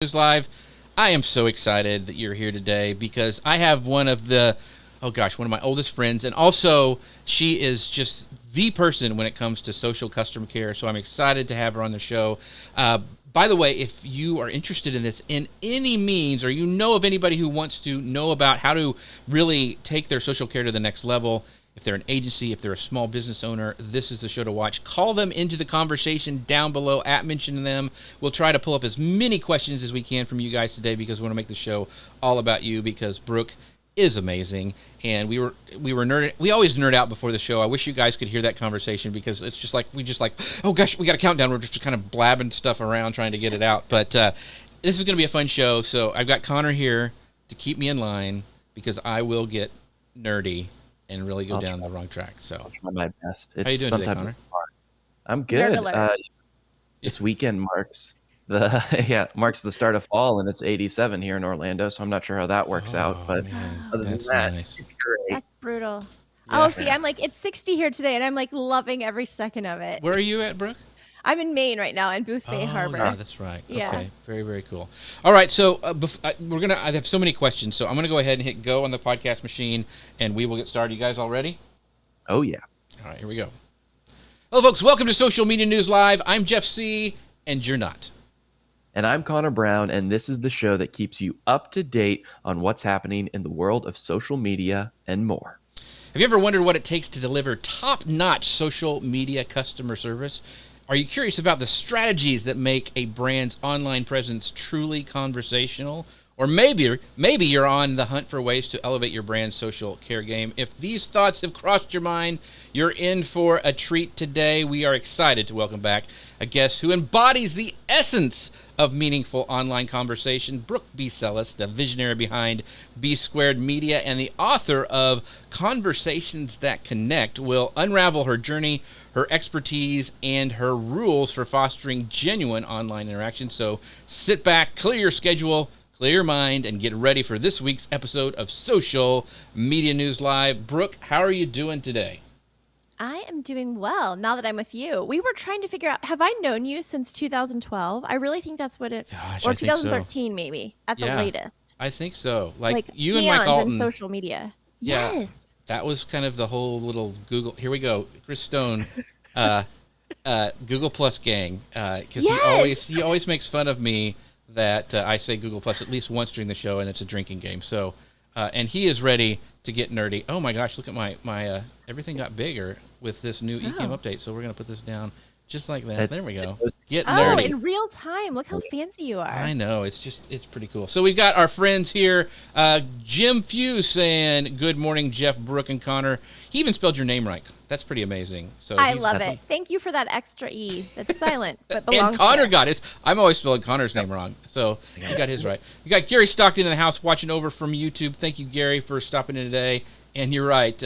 News Live. I am so excited that you're here today because I have one of my oldest friends, and also she is just the person when it comes to social customer care. So I'm excited to have her on the show. By the way, if you are interested in this in any means, or you know of anybody who wants to know about how to really take their social care to the next level, if they're an agency, if they're a small business owner, this is the show to watch. Call them into the conversation down below, mention them. We'll try to pull up as many questions as we can from you guys today because we want to make the show all about you, because Brooke is amazing. And we always nerd out before the show. I wish you guys could hear that conversation, because it's just like, oh gosh, we got a countdown. We're just kind of blabbing stuff around trying to get it out. But this is going to be a fun show. So I've got Connor here to keep me in line, because I will get nerdy and really go down the wrong track. So I'll try my best. How you doing today, Connor? I'm good. This weekend marks the start of fall, and it's 87 here in Orlando, so I'm not sure how that works out. But other than that, nice. It's great. That's brutal. Yeah. Oh, see, I'm like, it's 60 here today, and I'm like loving every second of it. Where are you at, Brooke? I'm in Maine right now, in Booth Bay Harbor. Yeah, that's right. Yeah. Okay, very, very cool. All right, so I have so many questions, so I'm gonna go ahead and hit go on the podcast machine, and we will get started. You guys all ready? Oh yeah. All right, here we go. Hello, folks. Welcome to Social Media News Live. I'm Jeff C., and you're not. And I'm Connor Brown, and this is the show that keeps you up to date on what's happening in the world of social media and more. Have you ever wondered what it takes to deliver top-notch social media customer service? Are you curious about the strategies that make a brand's online presence truly conversational? Or maybe you're on the hunt for ways to elevate your brand's social care game. If these thoughts have crossed your mind, you're in for a treat today. We are excited to welcome back a guest who embodies the essence of meaningful online conversation, Brooke B. Sellas, the visionary behind B Squared Media and the author of Conversations That Connect, will unravel her journey, her expertise, and her rules for fostering genuine online interaction. So sit back, clear your schedule, clear your mind, and get ready for this week's episode of Social Media News Live. Brooke, how are you doing today? I am doing well now that I'm with you. We were trying to figure out, have I known you since 2012? I really think that's what it, Gosh, or I think so. 2013 maybe, at the latest. I think so. Like you and eons Mike Alton. in social media. Yeah, Yes. that was kind of the whole little Google. Here we go, Chris Stone, Google Plus gang, because he always makes fun of me that I say Google Plus at least once during the show, and it's a drinking game. So, and he is ready to get nerdy. Oh my gosh, look at my everything got bigger with this new eCam update. So we're gonna put this down just like that. There we go. Get nerdy. Oh, in real time. Look how fancy you are. I know. It's pretty cool. So we've got our friends here. Jim Few saying, good morning, Jeff, Brooke, and Connor. He even spelled your name right. That's pretty amazing. So I love it. Thank you for that extra E. That's silent, but belongs And Connor there. got his. I'm always spelling Connor's name wrong. So you got his right. You got Gary Stockton in the house watching over from YouTube. Thank you, Gary, for stopping in today. And you're right.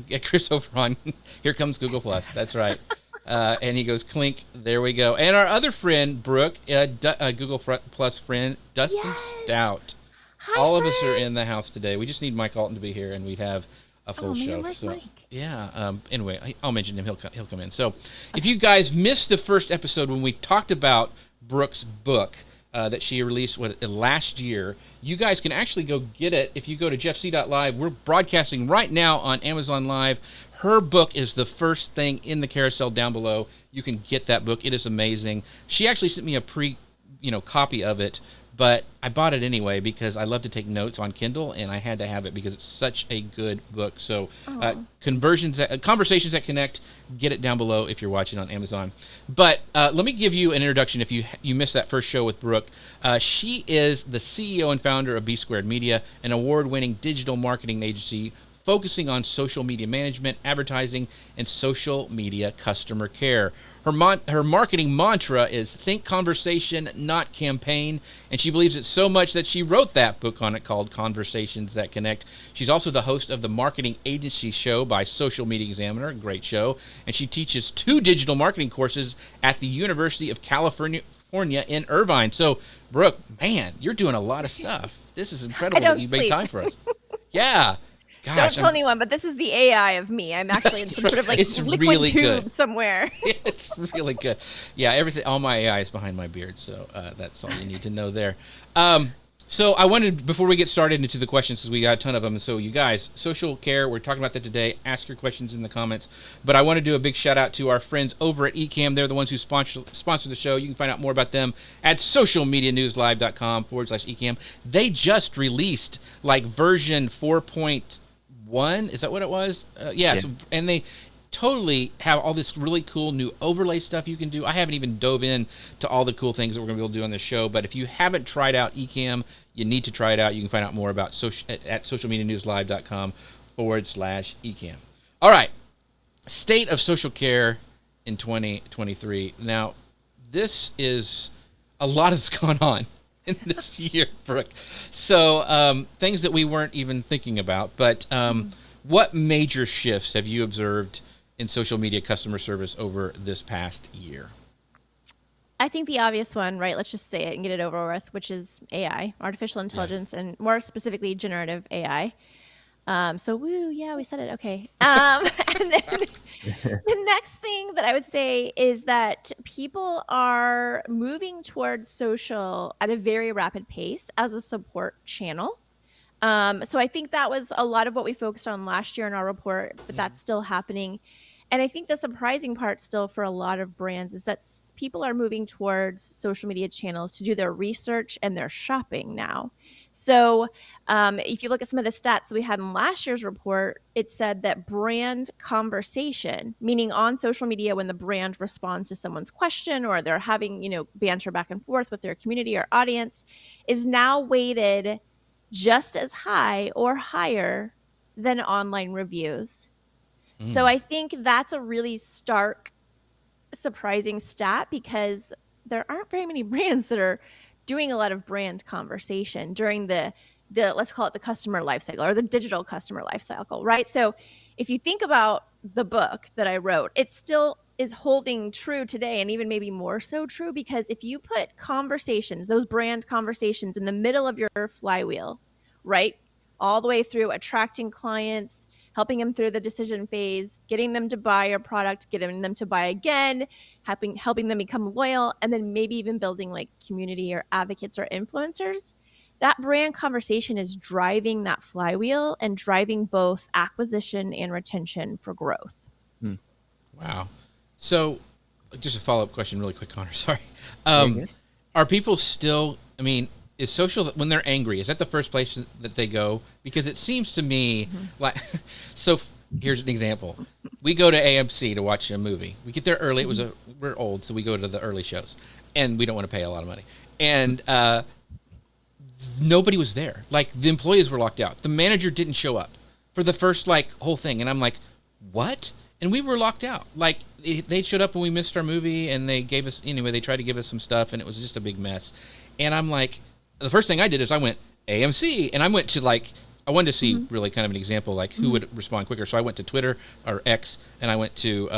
Get Chris over on Here Comes Google Plus. That's right. And he goes, clink. There we go. And our other friend, Brooke, Google Plus friend, Dustin Stout. Hi, All of us are in the house today. We just need Mike Alton to be here, and we'd have a full show. Where's Mike? Yeah. Anyway, I'll mention him. He'll come in. So, if you guys missed the first episode when we talked about Brooke's book that she released last year, you guys can actually go get it if you go to jeffc.live. We're broadcasting right now on Amazon Live. Her book is the first thing in the carousel down below. You can get that book. It is amazing. She actually sent me a copy of it, but I bought it anyway because I love to take notes on Kindle, and I had to have it because it's such a good book. So Conversations That Connect, get it down below if you're watching on Amazon. But let me give you an introduction if you missed that first show with Brooke. She is the CEO and founder of B Squared Media, an award-winning digital marketing agency focusing on social media management, advertising, and social media customer care. Her marketing mantra is think conversation, not campaign, and she believes it so much that she wrote that book on it called Conversations That Connect. She's also the host of the Marketing Agency Show by Social Media Examiner, a great show, and she teaches 2 digital marketing courses at the University of California in Irvine. So, Brooke, man, you're doing a lot of stuff. This is incredible that you made time for us. Yeah. Gosh, don't tell anyone, but this is the AI of me. I'm actually in some sort of like it's liquid really tube good. somewhere. It's really good. Yeah, everything. All my AI is behind my beard, so that's all you need to know there. So I wanted, before we get started into the questions, because we got a ton of them, so you guys, social care, we're talking about that today. Ask your questions in the comments. But I want to do a big shout out to our friends over at Ecamm. They're the ones who sponsor the show. You can find out more about them at socialmedianewslive.com/Ecamm. They just released like version 4.1. Is that what it was? Yeah. So, and they totally have all this really cool new overlay stuff you can do. I haven't even dove in to all the cool things that we're going to be able to do on this show, but if you haven't tried out Ecamm, you need to try it out. You can find out more about at socialmedianewslive.com/Ecamm. All right. State of social care in 2023. Now, this is a lot has gone on in this year, Brooke. So things that we weren't even thinking about, but what major shifts have you observed in social media customer service over this past year? I think the obvious one, right? Let's just say it and get it over with, which is AI, artificial intelligence, and more specifically, generative AI. So, woo, yeah, we said it. Okay. And then the next thing that I would say is that people are moving towards social at a very rapid pace as a support channel. So I think that was a lot of what we focused on last year in our report, but that's still happening. And I think the surprising part still for a lot of brands is that people are moving towards social media channels to do their research and their shopping now. So if you look at some of the stats that we had in last year's report, it said that brand conversation, meaning on social media when the brand responds to someone's question or they're having, banter back and forth with their community or audience, is now weighted just as high or higher than online reviews. So I think that's a really stark, surprising stat because there aren't very many brands that are doing a lot of brand conversation during the let's call it the customer life cycle or the digital customer life cycle, right? So if you think about the book that I wrote, it still is holding true today and even maybe more so true because if you put conversations, those brand conversations in the middle of your flywheel, right? All the way through attracting clients, helping them through the decision phase, getting them to buy your product, getting them to buy again, helping them become loyal, and then maybe even building like community or advocates or influencers. That brand conversation is driving that flywheel and driving both acquisition and retention for growth. Wow. So just a follow-up question really quick, Connor. Sorry. Are people still, is social, when they're angry, is that the first place that they go? Because it seems to me like, so here's an example. We go to AMC to watch a movie. We get there early. We're old, so we go to the early shows. And we don't want to pay a lot of money. And nobody was there. Like, the employees were locked out. The manager didn't show up for the first, whole thing. And I'm like, what? And we were locked out. Like, they showed up when we missed our movie, and they gave us, they tried to give us some stuff, and it was just a big mess. And I'm like, the first thing I did is I went AMC, and I went to I wanted to see really kind of an example, who would respond quicker. So I went to Twitter or X, and I went to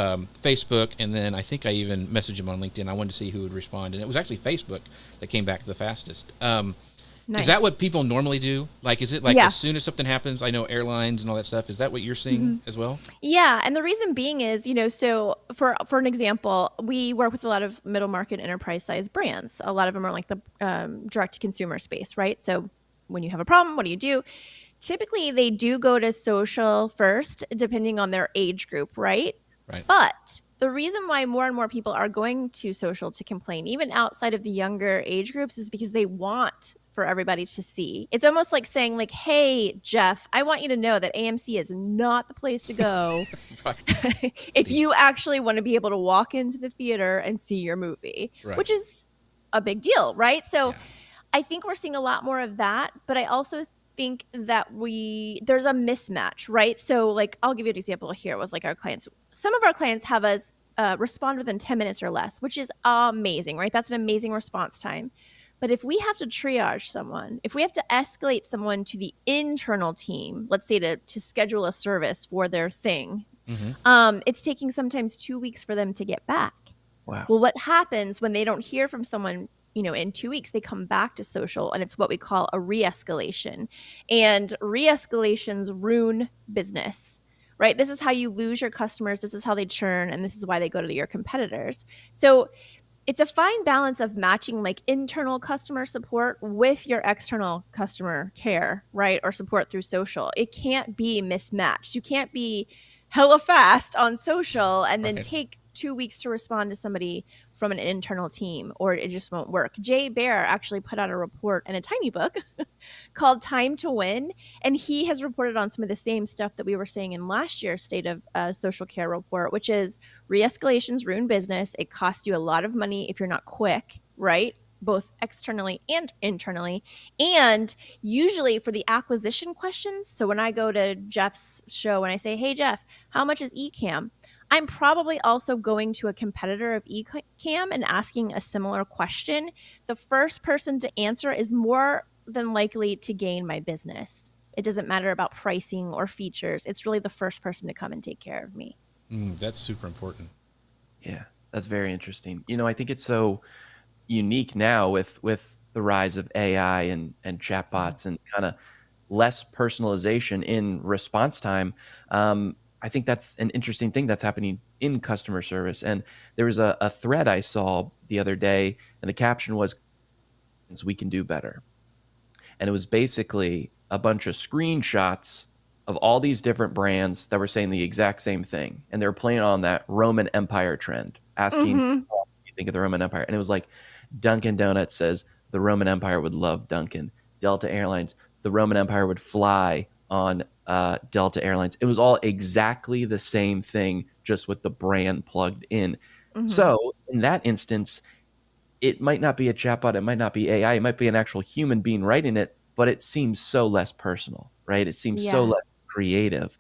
Facebook, and then I think I even messaged him on LinkedIn. I wanted to see who would respond, and it was actually Facebook that came back the fastest. Nice. Is that what people normally do? Is it as soon as something happens, I know airlines and all that stuff, is that what you're seeing as well? Yeah. And the reason being is, so for an example, we work with a lot of middle market enterprise size brands. A lot of them are like the direct to consumer space, right? So when you have a problem, what do? Typically, they do go to social first, depending on their age group, right? Right. But the reason why more and more people are going to social to complain, even outside of the younger age groups, is because they want for everybody to see. It's almost like saying hey, Jeff, I want you to know that AMC is not the place to go if you actually want to be able to walk into the theater and see your movie, which is a big deal, right? So I think we're seeing a lot more of that, but I also think that there's a mismatch, right? So I'll give you an example here with our clients. Some of our clients have us respond within 10 minutes or less, which is amazing, right? That's an amazing response time. But if we have to triage someone, if we have to escalate someone to the internal team, let's say to schedule a service for their thing, it's taking sometimes 2 weeks for them to get back. Wow. Well, what happens when they don't hear from someone, in 2 weeks, they come back to social, and it's what we call a re-escalation. And re-escalations ruin business, right? This is how you lose your customers. This is how they churn. And this is why they go to your competitors. So it's a fine balance of matching like internal customer support with your external customer care, right? Or support through social. It can't be mismatched. You can't be hella fast on social and then take 2 weeks to respond to somebody from an internal team, or it just won't work. Jay Baer actually put out a report in a tiny book called Time to Win, and he has reported on some of the same stuff that we were saying in last year's State of Social Care report, which is re-escalations ruin business. It costs you a lot of money if you're not quick, right? Both externally and internally. And usually for the acquisition questions, so when I go to Jeff's show and I say, hey, Jeff, how much is eCam? I'm probably also going to a competitor of eCam and asking a similar question. The first person to answer is more than likely to gain my business. It doesn't matter about pricing or features. It's really the first person to come and take care of me. That's super important. Yeah, that's very interesting. I think it's so unique now with the rise of AI and chatbots and kind of less personalization in response time. I think that's an interesting thing that's happening in customer service. And there was a thread I saw the other day, and the caption was, "We can do better." And it was basically a bunch of screenshots of all these different brands that were saying the exact same thing. And they were playing on that Roman Empire trend, asking, what do you think of the Roman Empire? And it was like, Dunkin' Donuts says the Roman Empire would love Dunkin'. Delta Airlines, the Roman Empire would fly on Delta Airlines. It was all exactly the same thing, just with the brand plugged in. So in that instance, it might not be a chatbot, it might not be AI, it might be an actual human being writing it, but it seems so less personal, right? It seems so less creative.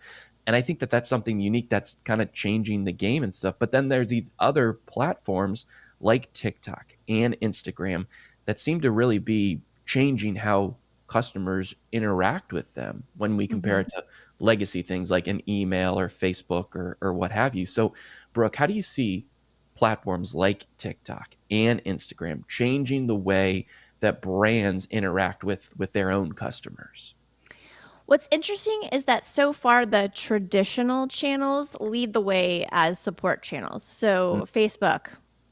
And I think that that's something unique that's kind of changing the game and stuff. But then there's these other platforms like TikTok and Instagram that seem to really be changing how customers interact with them when we compare it to legacy things like an email or Facebook or what have you. So, Brooke, how do you see platforms like TikTok and Instagram changing the way that brands interact with their own customers? What's interesting is that so far the traditional channels lead the way as support channels. So Facebook,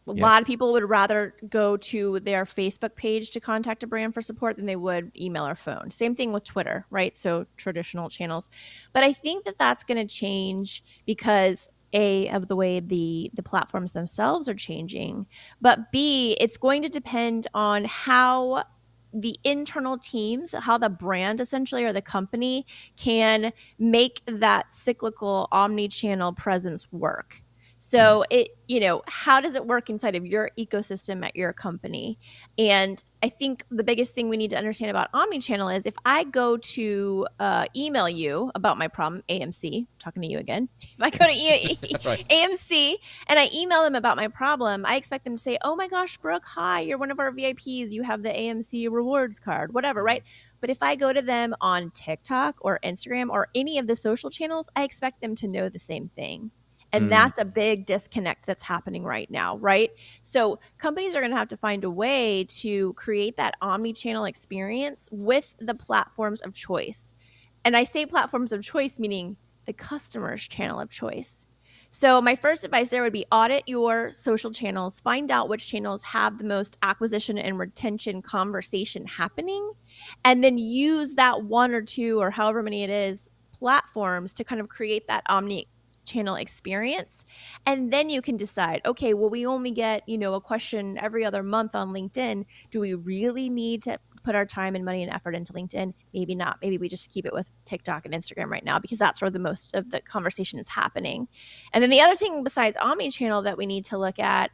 a lot of people would rather go to their Facebook page to contact a brand for support than they would email or phone. Same thing with Twitter, right? So traditional channels. But I think that that's going to change because A, of the way the platforms themselves are changing, but B, it's going to depend on how the internal teams, how the brand essentially or the company can make that cyclical omni-channel presence work. So how does it work inside of your ecosystem at your company? And I think the biggest thing we need to understand about omnichannel is if I go to email you about my problem, AMC, talking to you again. If I go to AMC and I email them about my problem, I expect them to say, oh my gosh, Brooke, hi, you're one of our VIPs. You have the AMC rewards card, whatever, right? But if I go to them on TikTok or Instagram or any of the social channels, I expect them to know the same thing. And that's a big disconnect that's happening right now, right? So companies are going to have to find a way to create that omni-channel experience with the platforms of choice. And I say platforms of choice, meaning the customer's channel of choice. So my first advice there would be audit your social channels, find out which channels have the most acquisition and retention conversation happening, and then use that one or two or however many it is platforms to kind of create that omni-channel experience. And then you can decide, okay, well, we only get, a question every other month on LinkedIn. Do we really need to put our time and money and effort into LinkedIn? Maybe not. Maybe we just keep it with TikTok and Instagram right now because that's where the most of the conversation is happening. And then the other thing besides omni-channel that we need to look at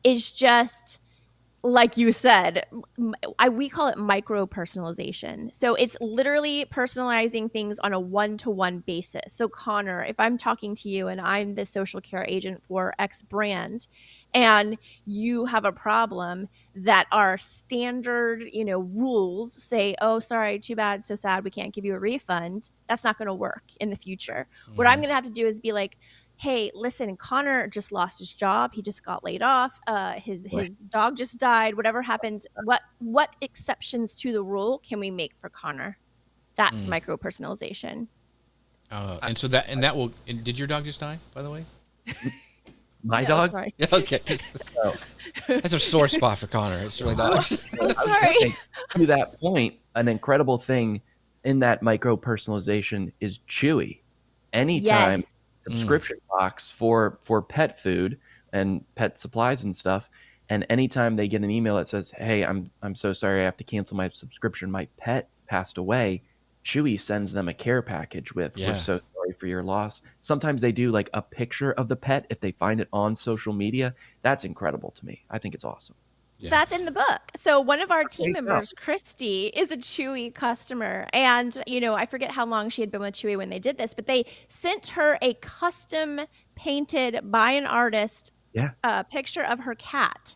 is just, like you said, we call it micro personalization. So it's literally personalizing things on a one-to-one basis. So Connor, if I'm talking to you and I'm the social care agent for X brand and you have a problem that our standard, rules say, oh, sorry, too bad, so sad, we can't give you a refund, that's not going to work in the future. What I'm going to have to do is be like, hey, listen, Connor just lost his job. He just got laid off. His dog just died. Whatever happened, what exceptions to the rule can we make for Connor? That's micro personalization. And will. And did your dog just die, by the way? My dog? Sorry. Okay. That's a sore spot for Connor. It's really not. Sorry. To that point, an incredible thing in that micro personalization is Chewy. Anytime subscription box for pet food and pet supplies and stuff, and anytime they get an email that says, "Hey, I'm so sorry, I have to cancel my subscription. My pet passed away," Chewy sends them a care package with, "We're so sorry for your loss." Sometimes they do like a picture of the pet if they find it on social media. That's incredible to me. I think it's awesome. Yeah. That's in the book. So one of our team members, Christy, is a Chewy customer. And, I forget how long she had been with Chewy when they did this, but they sent her a custom painted by an artist picture of her cat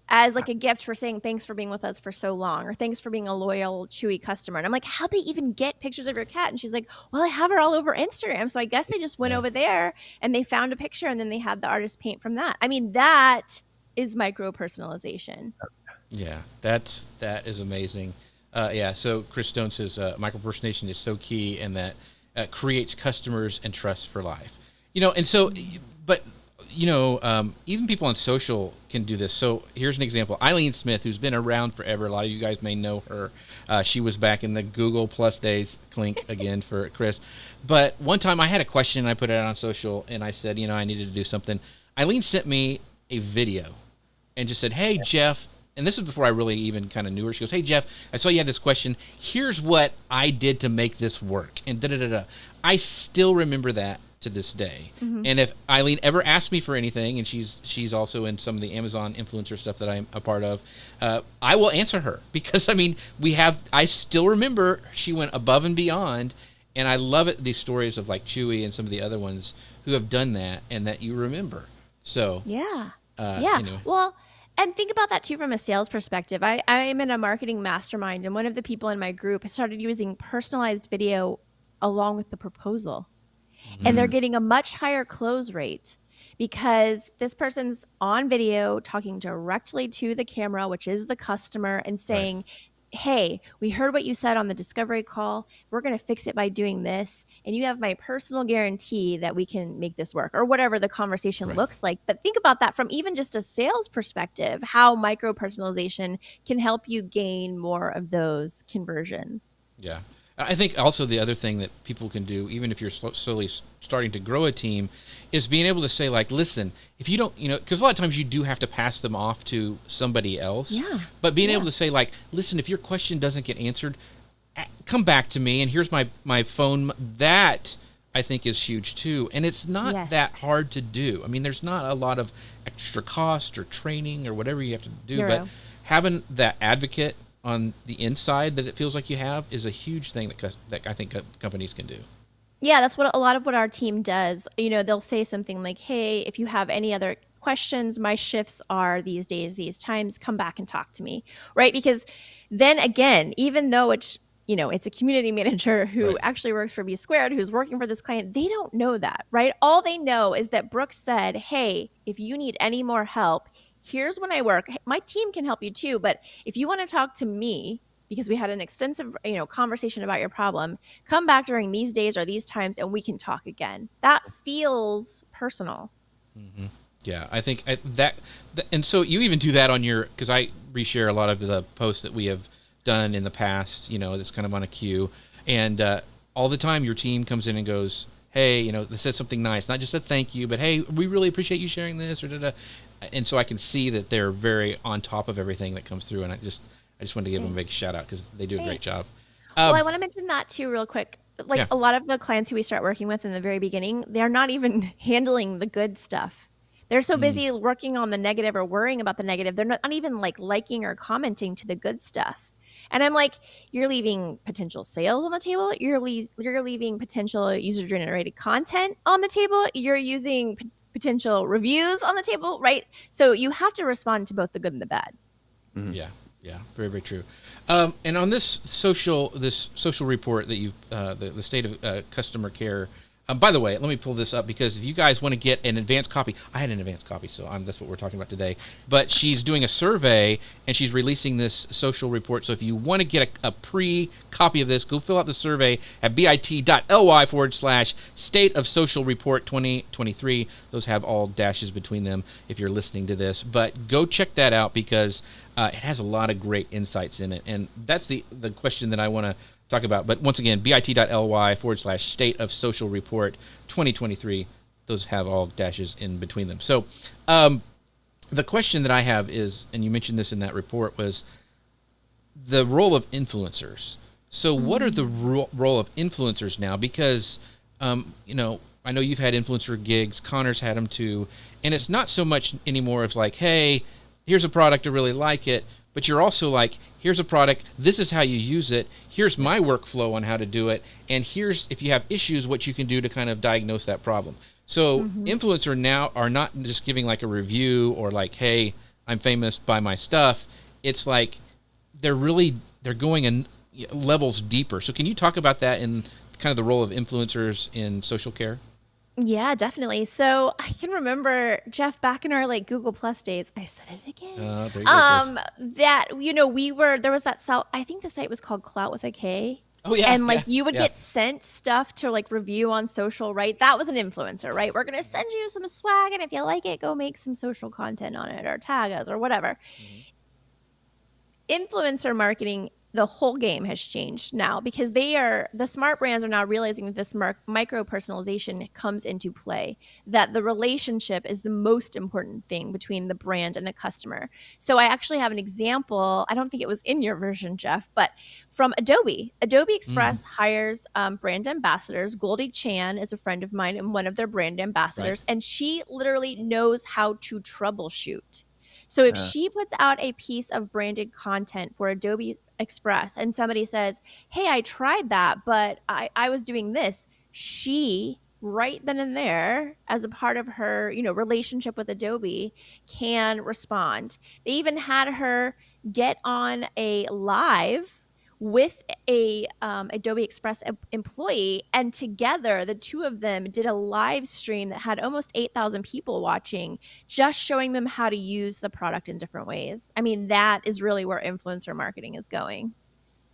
as like a gift for saying thanks for being with us for so long, or thanks for being a loyal Chewy customer. And I'm like, how'd they even get pictures of your cat? And she's like, well, I have her all over Instagram. So I guess they just went over there and they found a picture and then they had the artist paint from that. I mean, that is micro personalization. Yeah, that is amazing. So Chris Stone says micro personalization is so key, and that creates customers and trust for life. And so, but even people on social can do this. So here's an example. Eileen Smith, who's been around forever. A lot of you guys may know her. She was back in the Google Plus days. Clink again for Chris. But one time I had a question and I put it out on social and I said, I needed to do something. Eileen sent me a video and just said, hey, Jeff. And this is before I really even kind of knew her. She goes, hey, Jeff, I saw you had this question. Here's what I did to make this work. And da-da-da-da. I still remember that to this day. Mm-hmm. And if Eileen ever asks me for anything, and she's also in some of the Amazon influencer stuff that I'm a part of, I will answer her, because I still remember she went above and beyond, and I love it, these stories of like Chewy and some of the other ones who have done that and that you remember. So anyway. Well, and think about that too from a sales perspective. I'm in a marketing mastermind, and one of the people in my group has started using personalized video along with the proposal. And they're getting a much higher close rate because this person's on video talking directly to the camera, which is the customer, and saying, hey, we heard what you said on the discovery call. We're going to fix it by doing this. And you have my personal guarantee that we can make this work, or whatever the conversation looks like. But think about that from even just a sales perspective, how micro personalization can help you gain more of those conversions. Yeah. I think also the other thing that people can do, even if you're slowly starting to grow a team, is being able to say, like, listen, if you don't, because a lot of times you do have to pass them off to somebody else. Yeah. But being able to say, like, listen, if your question doesn't get answered, come back to me, and here's my phone. That, I think, is huge too. And it's not that hard to do. I mean, there's not a lot of extra cost or training or whatever you have to do. But having that advocate on the inside that it feels like you have is a huge thing that I think companies can do. Yeah, that's what a lot of what our team does. They'll say something like, hey, if you have any other questions, my shifts are these days, these times, come back and talk to me, right? Because then again, even though it's a community manager who actually works for B Squared, who's working for this client, they don't know that, right? All they know is that Brooke said, hey, if you need any more help, here's when I work. My team can help you too, but if you want to talk to me, because we had an extensive, conversation about your problem, come back during these days or these times and we can talk again. That feels personal. Mm-hmm. Yeah, I think that, and so you even do that on because I reshare a lot of the posts that we have done in the past, that's kind of on a queue. And all the time your team comes in and goes, hey, this says something nice, not just a thank you, but hey, we really appreciate you sharing this, or da-da. And so I can see that they're very on top of everything that comes through. And I just wanted to give them a big shout out because they do a great job. Well, I want to mention that too real quick. A lot of the clients who we start working with in the very beginning, they're not even handling the good stuff. They're so busy working on the negative or worrying about the negative. They're not even liking or commenting to the good stuff. And I'm like, you're leaving potential sales on the table. You're leaving potential user-generated content on the table. You're using potential reviews on the table, right? So you have to respond to both the good and the bad. Mm-hmm. Yeah, very, very true. And on this social report that you, the state of customer care, By the way, let me pull this up because if you guys want to get an advanced copy, I had an advanced copy, so that's what we're talking about today. But she's doing a survey and she's releasing this social report. So if you want to get a pre-copy of this, go fill out the survey at bit.ly/State of Social Report 2023. Those have all dashes between them if you're listening to this. But go check that out because it has a lot of great insights in it. And that's the question that I want to talk about. But once again, bit.ly/State of Social Report 2023. Those have all dashes in between them. So the question that I have is, and you mentioned this in that report, was the role of influencers. So what are the role of influencers now? Because, I know you've had influencer gigs. Connor's had them too. And it's not so much anymore of like, hey, here's a product, I really like it. But you're also like, here's a product, this is how you use it, here's my workflow on how to do it, and here's, if you have issues, what you can do to kind of diagnose that problem. So influencer now are not just giving like a review or like, hey, I'm famous, buy my stuff. It's like they're going in levels deeper. So can you talk about that in kind of the role of influencers in social care? Yeah, definitely. So I can remember, Jeff, back in our like Google Plus days, I said it again. There you go, that there was that I think the site was called Clout with a K. Oh yeah. And like you would get sent stuff to like review on social, right? That was an influencer, right? We're gonna send you some swag, and if you like it, go make some social content on it or tag us or whatever. Influencer marketing, the whole game has changed now because the smart brands are now realizing that this micro personalization comes into play, that the relationship is the most important thing between the brand and the customer. So I actually have an example. I don't think it was in your version, Jeff, but from Adobe. Adobe Express hires brand ambassadors. Goldie Chan is a friend of mine and one of their brand ambassadors, and she literally knows how to troubleshoot. So if she puts out a piece of branded content for Adobe Express and somebody says, hey, I tried that, but I was doing this, she right then and there, as a part of her, relationship with Adobe, can respond. They even had her get on a live with a Adobe Express employee, and together the two of them did a live stream that had almost 8,000 people watching, just showing them how to use the product in different ways. I mean, that is really where influencer marketing is going.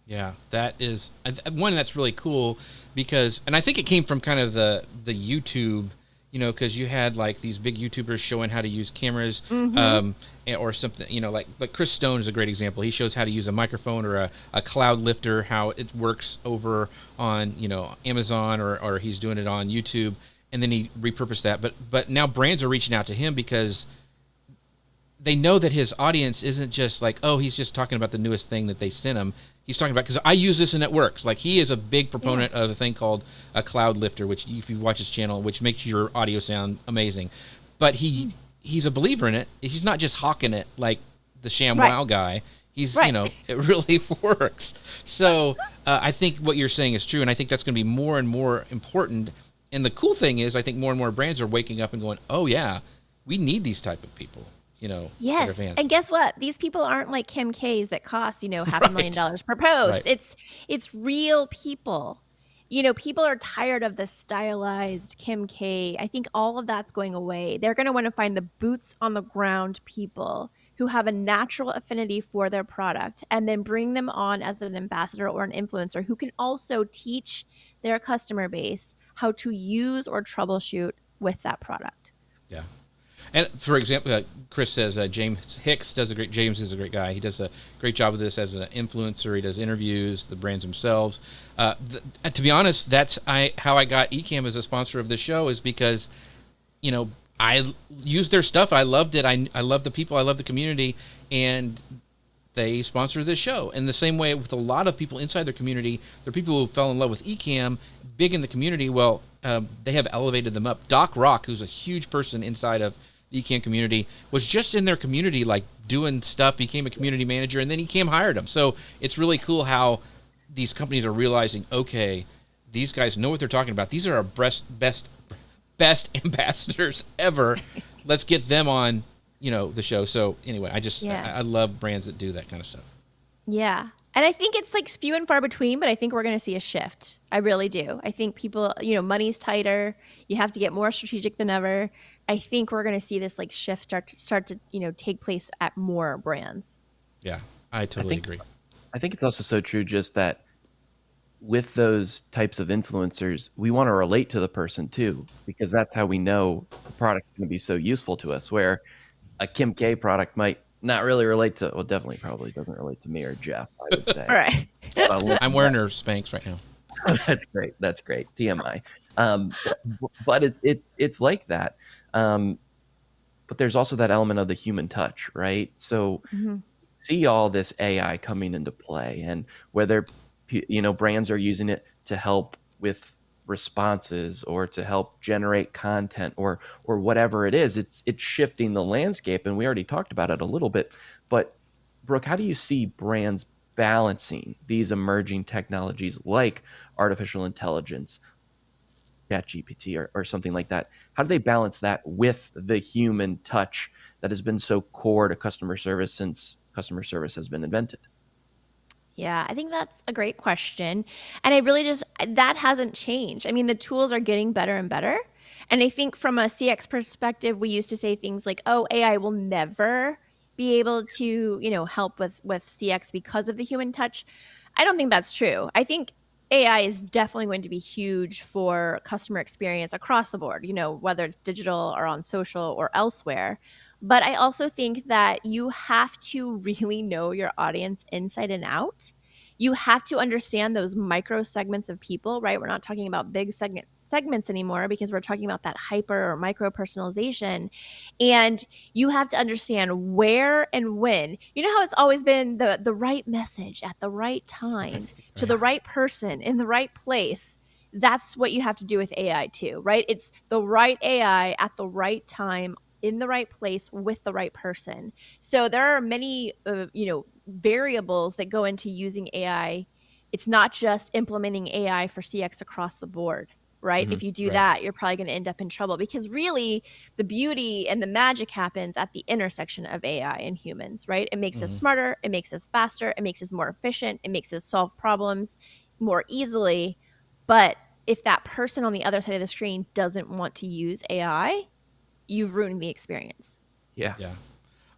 Yeah, that is one that's really cool because, and I think it came from kind of the YouTube, because you had like these big YouTubers showing how to use cameras, or something, like Chris Stone is a great example. He shows how to use a microphone or a cloud lifter, how it works over on, Amazon or he's doing it on YouTube, and then he repurposed that. But now brands are reaching out to him because they know that his audience isn't just like, oh, he's just talking about the newest thing that they sent him. He's talking about, because I use this and it works. Like, he is a big proponent of a thing called a cloud lifter, which if you watch his channel, which makes your audio sound amazing. But he's a believer in it. He's not just hawking it like the ShamWow guy. He's, it really works. So I think what you're saying is true, and I think that's going to be more and more important. And the cool thing is, I think more and more brands are waking up and going, oh, yeah, we need these type of people. Yes. And guess what? These people aren't like Kim K's that cost, $500,000 per post. Right. It's real people. People are tired of the stylized Kim K. I think all of that's going away. They're going to want to find the boots on the ground people who have a natural affinity for their product, and then bring them on as an ambassador or an influencer who can also teach their customer base how to use or troubleshoot with that product. Yeah. And for example, Chris says James Hicks James is a great guy. He does a great job of this as an influencer. He does interviews, the brands themselves. To be honest, that's how I got Ecamm as a sponsor of the show, is because, I used their stuff. I loved it. I love the people. I love the community. And they sponsor this show. And the same way with a lot of people inside their community, there are people who fell in love with Ecamm, big in the community. Well, they have elevated them up. Doc Rock, who's a huge person inside of the Ecamm community, was just in their community, like doing stuff, became a community manager, and then Ecamm hired him. So it's really cool how these companies are realizing, okay, these guys know what they're talking about. These are our best ambassadors ever. Let's get them on, the show. So anyway, I love brands that do that kind of stuff. Yeah. And I think it's like few and far between, but I think we're going to see a shift. I really do. I think people, money's tighter. You have to get more strategic than ever. I think we're going to see this like shift start to take place at more brands. Yeah, I totally agree. I think it's also so true just that with those types of influencers, we want to relate to the person too, because that's how we know the product's going to be so useful to us, where a Kim K product might not really relate to, well, definitely probably doesn't relate to me or Jeff, I would say. All right. I'm wearing her Spanx right now. That's great. That's great. TMI. But it's like that. But there's also that element of the human touch, right? So see all this AI coming into play, and whether brands are using it to help with responses or to help generate content or whatever it is, it's shifting the landscape. And we already talked about it a little bit. But Brooke, how do you see brands balancing these emerging technologies like artificial intelligence, ChatGPT, or something like that? How do they balance that with the human touch that has been so core to customer service since customer service has been invented? Yeah, I think that's a great question. And I really that hasn't changed. I mean, the tools are getting better and better. And I think from a CX perspective, we used to say things like, oh, AI will never be able to, help with CX because of the human touch. I don't think that's true. I think AI is definitely going to be huge for customer experience across the board, whether it's digital or on social or elsewhere. But I also think that you have to really know your audience inside and out. You have to understand those micro segments of people, right? We're not talking about big segments anymore, because we're talking about that hyper or micro personalization. And you have to understand where and when. You know how it's always been the right message at the right time to the right person in the right place. That's what you have to do with AI too, right? It's the right AI at the right time, in the right place, with the right person. So there are many, variables that go into using AI. It's not just implementing AI for CX across the board, right? If you do that, you're probably going to end up in trouble, because really the beauty and the magic happens at the intersection of AI and humans, right? It makes us smarter. It makes us faster. It makes us more efficient. It makes us solve problems more easily. But if that person on the other side of the screen doesn't want to use AI, you've ruined the experience. Yeah.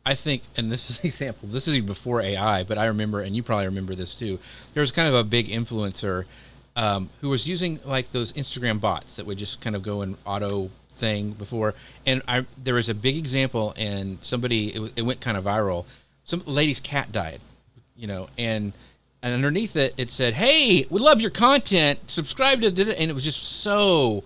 I think, and this is an example, this is even before AI, but I remember, and you probably remember this too, there was kind of a big influencer who was using like those Instagram bots that would just kind of go in auto thing before. And there was a big example, and it went kind of viral. Some lady's cat died, and underneath it said, "Hey, we love your content. Subscribe to it." And it was just so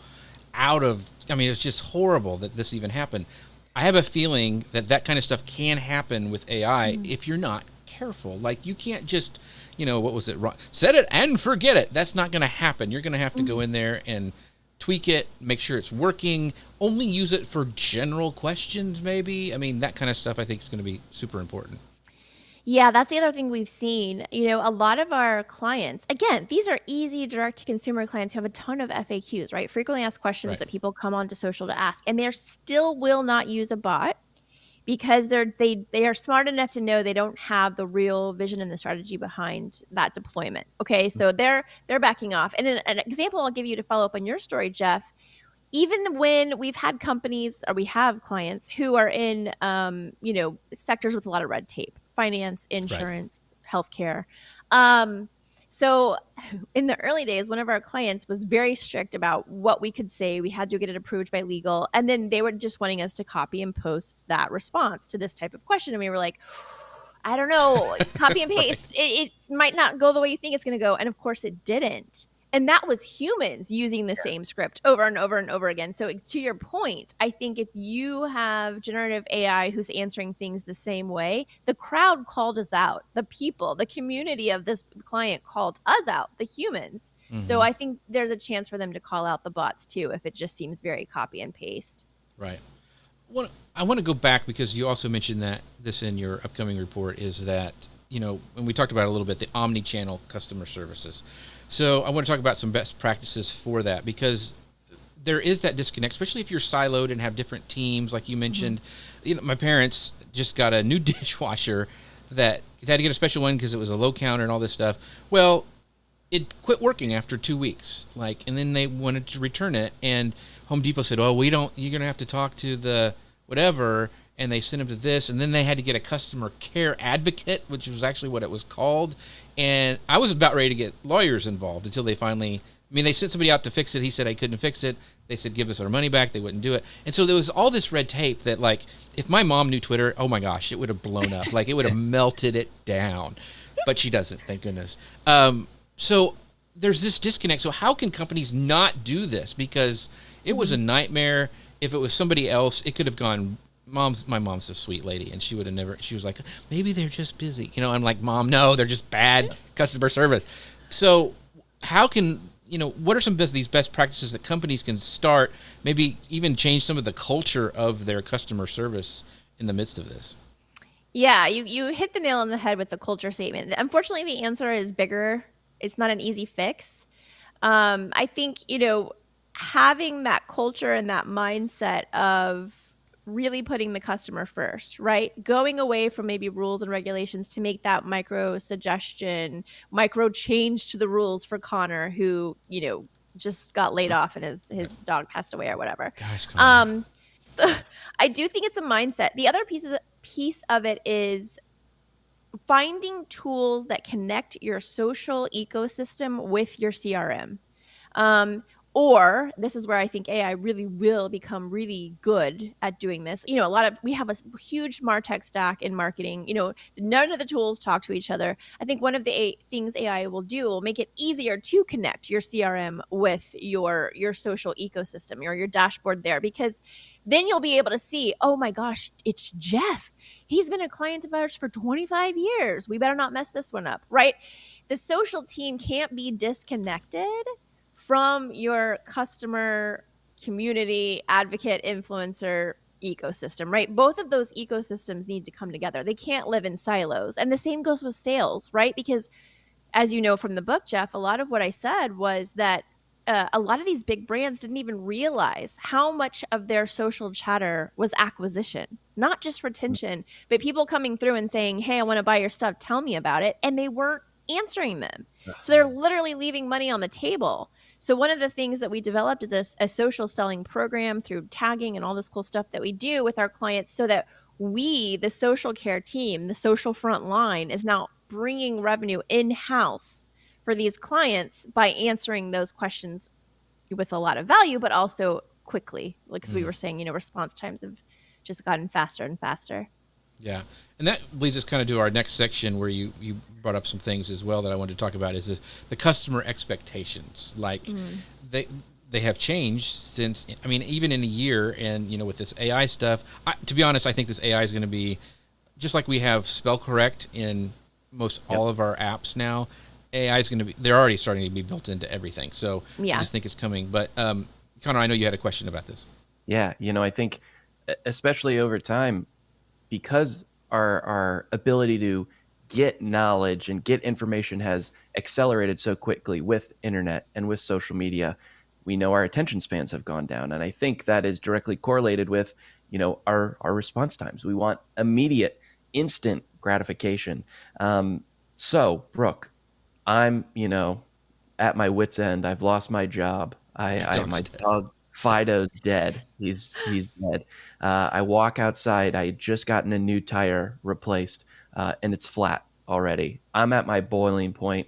it's just horrible that this even happened. I have a feeling that kind of stuff can happen with AI if you're not careful. Like, you can't just, what was it? Set it and forget it. That's not going to happen. You're going to have to go in there and tweak it, make sure it's working, only use it for general questions, maybe. I mean, that kind of stuff I think is going to be super important. Yeah, that's the other thing we've seen. A lot of our clients, again, these are easy direct-to-consumer clients who have a ton of FAQs, right? Frequently asked questions that people come onto social to ask, and they still will not use a bot, because they are smart enough to know they don't have the real vision and the strategy behind that deployment. Okay, so they're backing off. And an example I'll give you to follow up on your story, Jeff. Even when we have clients who are in, sectors with a lot of red tape, finance, insurance, healthcare. So in the early days, one of our clients was very strict about what we could say. We had to get it approved by legal. And then they were just wanting us to copy and post that response to this type of question. And we were like, I don't know, copy and paste. It might not go the way you think it's going to go. And of course it didn't. And that was humans using the same script over and over and over again. So to your point, I think if you have generative AI who's answering things the same way, the crowd called us out. The people, the community of this client called us out, the humans. So I think there's a chance for them to call out the bots too, if it just seems very copy and paste. Right. I want to go back, because you also mentioned that this in your upcoming report is that, and we talked about it a little bit, the omni-channel customer services. So I want to talk about some best practices for that, because there is that disconnect, especially if you're siloed and have different teams, like you mentioned. My parents just got a new dishwasher that it had to get a special one because it was a low counter and all this stuff. Well, it quit working after 2 weeks, and then they wanted to return it, and Home Depot said, "Oh, we don't. You're gonna have to talk to the whatever," and they sent them to this, and then they had to get a customer care advocate, which was actually what it was called, and I was about ready to get lawyers involved until they finally. I mean, they sent somebody out to fix it. He said I couldn't fix it. They said give us our money back. They wouldn't do it, and so there was all this red tape that, if my mom knew Twitter, oh my gosh, it would have blown up. It would have melted it down, but she doesn't, thank goodness. So there's this disconnect. So how can companies not do this? Because it was a nightmare. If it was somebody else, it could have gone. My mom's a sweet lady, and she would have never. She was like, maybe they're just busy. I'm like, Mom, no, they're just bad customer service. So how can what are some of these best practices that companies can start? Maybe even change some of the culture of their customer service in the midst of this. Yeah, you hit the nail on the head with the culture statement. Unfortunately, the answer is bigger. It's not an easy fix. I think, having that culture and that mindset of really putting the customer first, right? Going away from maybe rules and regulations to make that micro suggestion, micro change to the rules for Connor, who, just got laid off and his dog passed away or whatever. Gosh, Connor. So I do think it's a mindset. The other piece of it is finding tools that connect your social ecosystem with your CRM. Or this is where I think AI really will become really good at doing this. We have a huge MarTech stack in marketing. None of the tools talk to each other. I think one of the things AI will do will make it easier to connect your CRM with your social ecosystem or your dashboard there, because then you'll be able to see, oh my gosh, it's Jeff. He's been a client of ours for 25 years. We better not mess this one up, right? The social team can't be disconnected from your customer, community, advocate, influencer ecosystem, right? Both of those ecosystems need to come together. They can't live in silos. And the same goes with sales, right? Because as you know from the book, Jeff, a lot of what I said was that a lot of these big brands didn't even realize how much of their social chatter was acquisition, not just retention, but people coming through and saying, hey, I want to buy your stuff. Tell me about it. And they weren't answering them. So they're literally leaving money on the table. So one of the things that we developed is a social selling program through tagging and all this cool stuff that we do with our clients, so that we, the social care team, the social front line, is now bringing revenue in-house for these clients by answering those questions with a lot of value, but also quickly. Because we were saying, response times have just gotten faster and faster. Yeah. And that leads us kind of to our next section, where you brought up some things as well that I wanted to talk about, is the customer expectations. They have changed since, even in a year, and, with this AI stuff, to be honest, I think this AI is going to be just like we have spell correct in most all of our apps now. AI is going to be, they're already starting to be built into everything. So I just think it's coming. But Connor, I know you had a question about this. Yeah. I think especially over time, because our ability to get knowledge and get information has accelerated so quickly with internet and with social media, we know our attention spans have gone down. And I think that is directly correlated with, our response times. We want immediate, instant gratification. So, Brooke, I'm, at my wit's end. I've lost my job. My dog Fido's dead. He's dead. I walk outside. I had just gotten a new tire replaced, and it's flat already. I'm at my boiling point.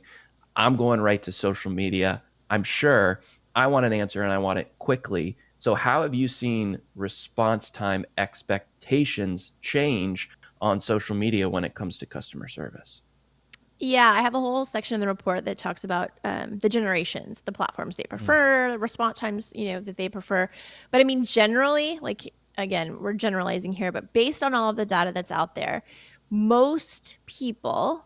I'm going right to social media. I'm sure I want an answer, and I want it quickly. So how have you seen response time expectations change on social media when it comes to customer service? Yeah, I have a whole section in the report that talks about the generations, the platforms they prefer, response times, that they prefer. But generally, again, we're generalizing here, but based on all of the data that's out there, most people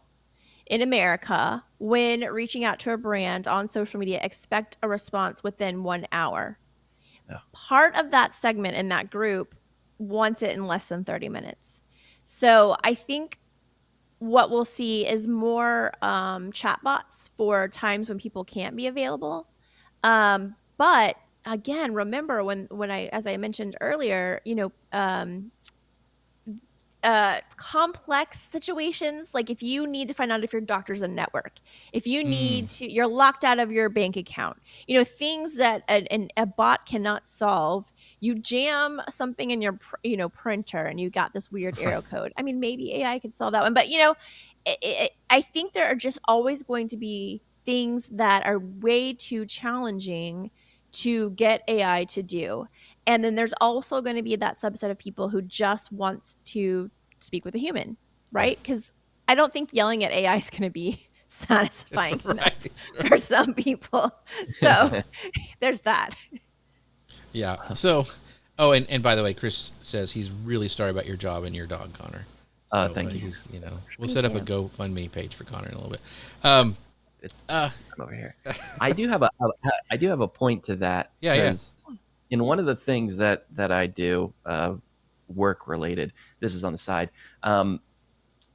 in America, when reaching out to a brand on social media, expect a response within 1 hour. Yeah. Part of that segment in that group wants it in less than 30 minutes. So I think what we'll see is more chatbots for times when people can't be available. But again, remember when I, as I mentioned earlier, complex situations, like if you need to find out if your doctor's a network, if you need to, you're locked out of your bank account, things that a bot cannot solve. You jam something in your printer and you got this weird arrow code. I mean, maybe AI could solve that one, but I think there are just always going to be things that are way too challenging to get AI to do. And then there's also going to be that subset of people who just wants to speak with a human, right? Because I don't think yelling at AI is going to be satisfying enough for some people. So there's that. Yeah. So, and by the way, Chris says he's really sorry about your job and your dog, Connor. So, thank you. We'll set up a GoFundMe page for Connor in a little bit. I'm over here. I do have a point to that. Yeah. In one of the things that I do, work related, this is on the side. I'm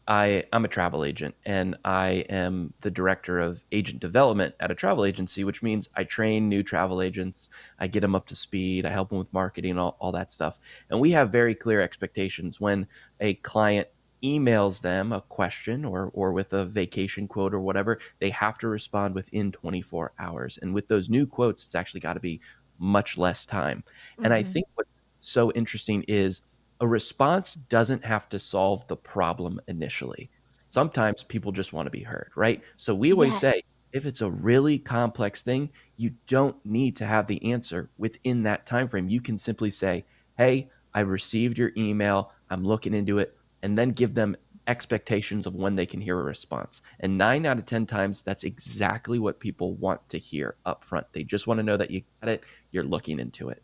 a travel agent, and I am the director of agent development at a travel agency, which means I train new travel agents. I get them up to speed. I help them with marketing, all that stuff. And we have very clear expectations when a client emails them a question or with a vacation quote or whatever, they have to respond within 24 hours. And with those new quotes, it's actually got to be much less time. And I think what's so interesting is a response doesn't have to solve the problem initially. Sometimes people just want to be heard, right? So we always say, if it's a really complex thing, you don't need to have the answer within that time frame. You can simply say, hey, I've received your email. I'm looking into it. And then give them expectations of when they can hear a response. And 9 out of 10 times, that's exactly what people want to hear up front. They just want to know that you got it, you're looking into it.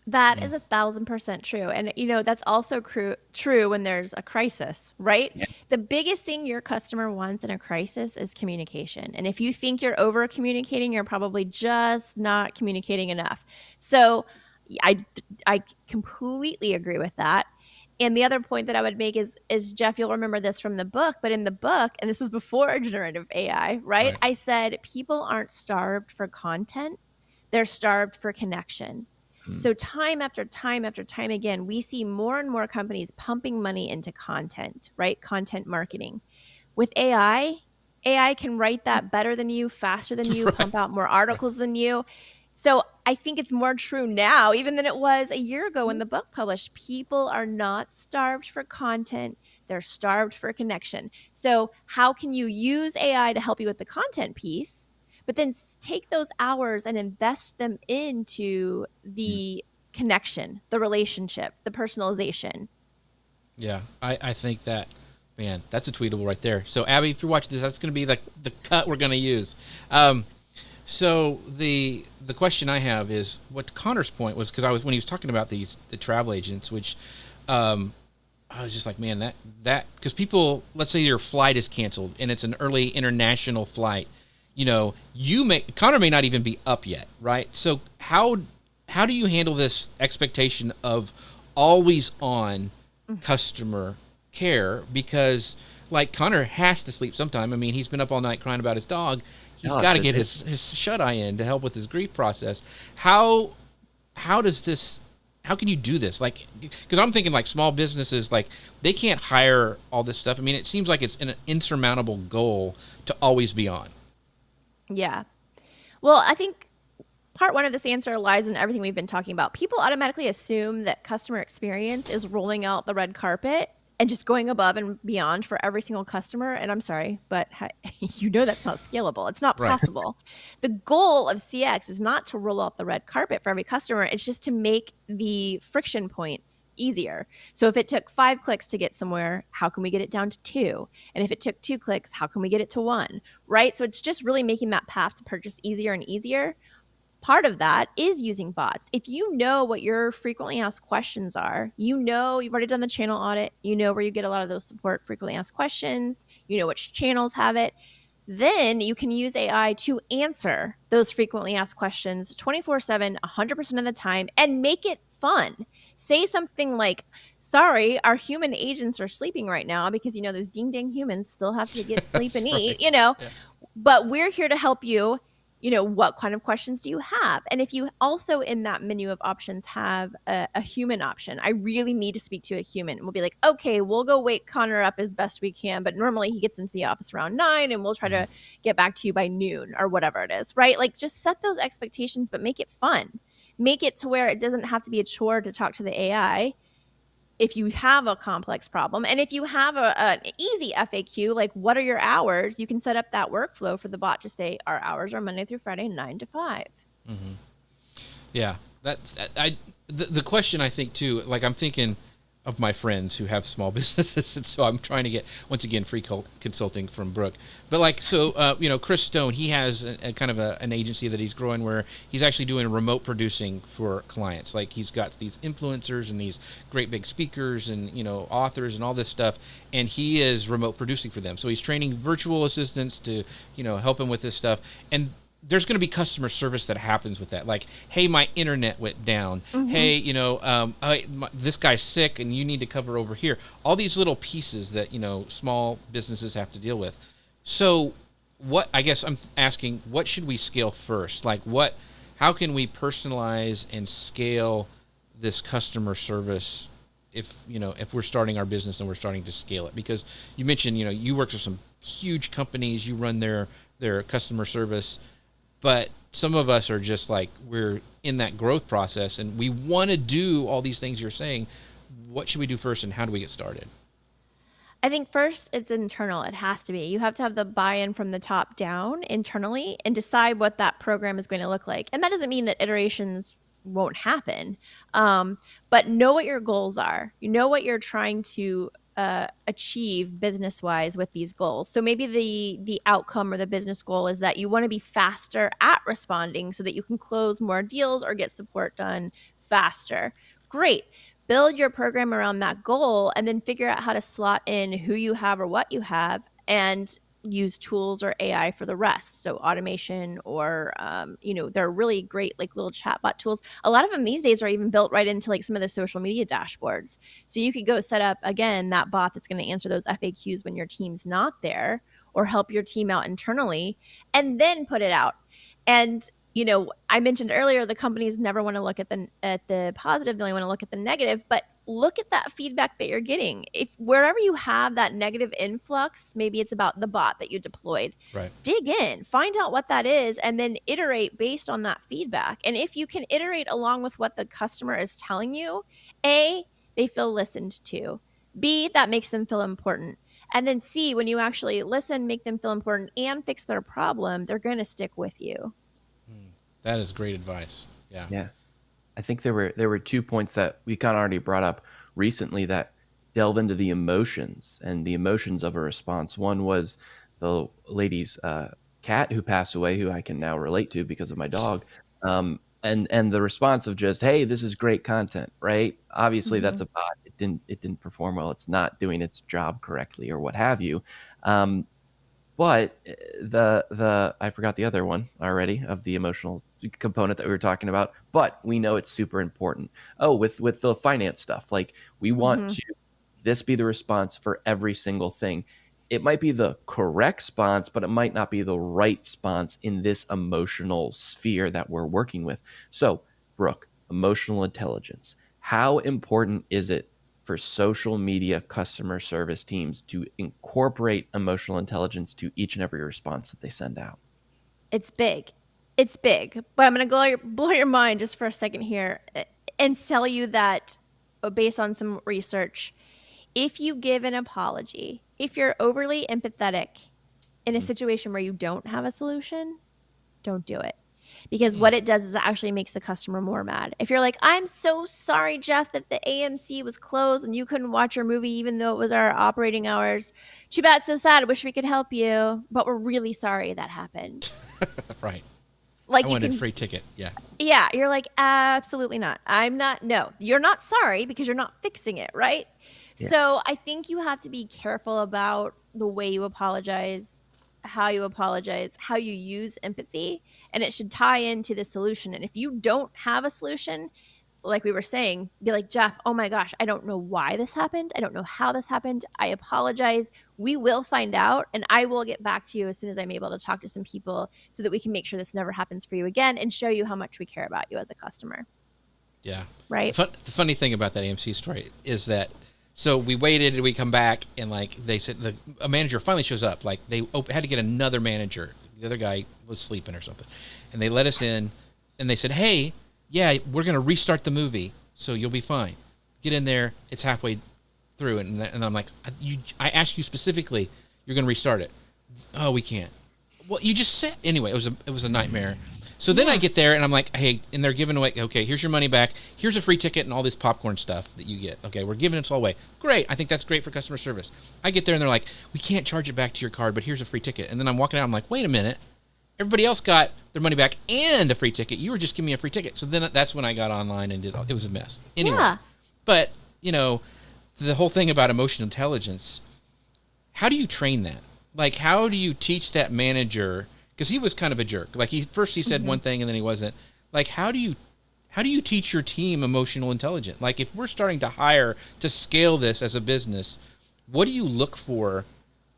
That is 1,000% true. And, that's also true when there's a crisis, right? Yeah. The biggest thing your customer wants in a crisis is communication. And if you think you're over communicating, you're probably just not communicating enough. So I completely agree with that. And the other point that I would make is Jeff, you'll remember this from the book, but in the book, and this was before generative AI, right? I said people aren't starved for content. They're starved for connection. So time after time after time again, we see more and more companies pumping money into content, right? Content marketing. With AI can write that better than you, faster than you, pump out more articles than you. So I think it's more true now, even than it was a year ago when the book published. People are not starved for content. They're starved for connection. So how can you use AI to help you with the content piece, but then take those hours and invest them into the connection, the relationship, the personalization? Yeah, I think that, man, that's a tweetable right there. So Abby, if you're watching this, that's going to be the cut we're going to use. So the question I have is what Connor's point was, because when he was talking about the travel agents, which I was just like, man, that because people, let's say your flight is canceled and it's an early international flight, Connor may not even be up yet, right? So how do you handle this expectation of always on customer care? Because like Connor has to sleep sometime. I mean, he's been up all night crying about his dog. He's got to get his shut-eye in to help with his grief process. How can you do this? Like, because I'm thinking like small businesses, like they can't hire all this stuff. I mean, it seems like it's an insurmountable goal to always be on. Yeah. Well, I think part one of this answer lies in everything we've been talking about. People automatically assume that customer experience is rolling out the red carpet and just going above and beyond for every single customer. And I'm sorry, but that's not scalable. It's not possible. The goal of CX is not to roll out the red carpet for every customer. It's just to make the friction points easier. So if it took 5 clicks to get somewhere, how can we get it down to 2? And if it took 2 clicks, how can we get it to 1? Right? So it's just really making that path to purchase easier and easier. Part of that is using bots. If you know what your frequently asked questions are, you've already done the channel audit, where you get a lot of those support frequently asked questions, which channels have it, then you can use AI to answer those frequently asked questions 24/7, 100% of the time, and make it fun. Say something like, sorry, our human agents are sleeping right now because, those ding-dang humans still have to get sleep and eat, but we're here to help you. what kind of questions do you have? And if you also in that menu of options have a human option, I really need to speak to a human. We'll be like, okay, we'll go wake Connor up as best we can, but normally he gets into the office around 9 and we'll try to get back to you by noon or whatever it is, right? Like just set those expectations, but make it fun. Make it to where it doesn't have to be a chore to talk to the AI if you have a complex problem. And if you have an easy FAQ, like what are your hours, you can set up that workflow for the bot to say our hours are Monday through Friday, 9 to 5. Mm-hmm. Yeah, that's the question I think too. Like I'm thinking of my friends who have small businesses, and so I'm trying to get once again free consulting from Brooke. But like so, Chris Stone, he has a kind of an agency that he's growing where he's actually doing remote producing for clients. Like he's got these influencers and these great big speakers and authors and all this stuff, and he is remote producing for them. So he's training virtual assistants to help him with this stuff. And there's going to be customer service that happens with that. Like, hey, my internet went down. Mm-hmm. Hey, this guy's sick and you need to cover over here. All these little pieces that, small businesses have to deal with. So I guess I'm asking, what should we scale first? Like how can we personalize and scale this customer service if we're starting our business and we're starting to scale it? Because you mentioned, you work with some huge companies, you run their customer service. But some of us are just like, we're in that growth process and we want to do all these things you're saying. What should we do first and how do we get started? I think first it's internal. It has to be. You have to have the buy-in from the top down internally and decide what that program is going to look like. And that doesn't mean that iterations won't happen. But know what your goals are. You know what you're trying to achieve business-wise with these goals. So maybe the outcome or the business goal is that you want to be faster at responding so that you can close more deals or get support done faster. Great. Build your program around that goal and then figure out how to slot in who you have or what you have and use tools or AI for the rest. So automation or, they're really great, like little chatbot tools. A lot of them these days are even built right into like some of the social media dashboards. So you could go set up, again, that bot that's going to answer those FAQs when your team's not there or help your team out internally and then put it out. And I mentioned earlier, the companies never want to look at the positive. They only want to look at the negative, but look at that feedback that you're getting. If wherever you have that negative influx, maybe it's about the bot that you deployed, right. Dig in, find out what that is, and then iterate based on that feedback. And if you can iterate along with what the customer is telling you, A, they feel listened to. B, that makes them feel important. And then C, when you actually listen, make them feel important and fix their problem, they're going to stick with you. That is great advice. Yeah. Yeah. I think there were 2 points that we kind of already brought up recently that delve into the emotions and the emotions of a response. One was the lady's cat who passed away, who I can now relate to because of my dog. And the response of just, hey, this is great content, right? Obviously, that's a bot. It didn't perform well. It's not doing its job correctly or what have you. But I forgot the other one already of the emotional component that we were talking about, but we know it's super important. Oh, with the finance stuff, like we want to this be the response for every single thing. It might be the correct response, but it might not be the right response in this emotional sphere that we're working with. So, Brooke, emotional intelligence. How important is it for social media customer service teams to incorporate emotional intelligence to each and every response that they send out? It's big. It's big. But I'm going to blow your mind just for a second here and tell you that based on some research, if you give an apology, if you're overly empathetic in a situation where you don't have a solution, don't do it. Because what it does is it actually makes the customer more mad. If you're like, I'm so sorry, Jeff, that the AMC was closed and you couldn't watch your movie even though it was our operating hours. Too bad, so sad. Wish we could help you. But we're really sorry that happened. Right. Like I wanted a free ticket. Yeah. Yeah. You're like, absolutely not. I'm not. No, you're not sorry because you're not fixing it. Right. Yeah. So I think you have to be careful about the way you apologize, how you use empathy, and it should tie into the solution. And if you don't have a solution, like we were saying, be like, Jeff, oh my gosh, I don't know why this happened. I don't know how this happened. I apologize. We will find out, and I will get back to you as soon as I'm able to talk to some people so that we can make sure this never happens for you again and show you how much we care about you as a customer. Yeah. Right. The funny thing about that AMC story is that, so we waited and we come back, and like they said, a manager finally shows up. Like they had to get another manager. The other guy was sleeping or something, and they let us in, and they said, hey, yeah, we're going to restart the movie, so you'll be fine. Get in there. It's halfway through. And I'm like, I asked you specifically, you're going to restart it. Oh, we can't. Well, you just said. Anyway, it was a nightmare. So then I get there, and I'm like, hey, and they're giving away, okay, here's your money back. Here's a free ticket and all this popcorn stuff that you get. Okay, we're giving it all away. Great. I think that's great for customer service. I get there, and they're like, we can't charge it back to your card, but here's a free ticket. And then I'm walking out, I'm like, wait a minute. Everybody else got their money back and a free ticket. You were just giving me a free ticket. So then that's when I got online and it was a mess. Anyway, Yeah. But, the whole thing about emotional intelligence, how do you train that? Like, how do you teach that manager? Because he was kind of a jerk. Like, he said one thing and then he wasn't. Like, how do you teach your team emotional intelligence? Like, if we're starting to hire to scale this as a business, what do you look for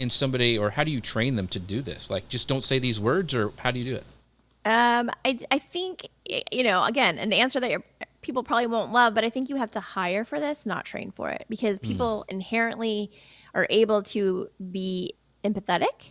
in somebody, or how do you train them to do this? Like, just don't say these words, or how do you do it? I think, again, an answer that people probably won't love, but I think you have to hire for this, not train for it, because people inherently are able to be empathetic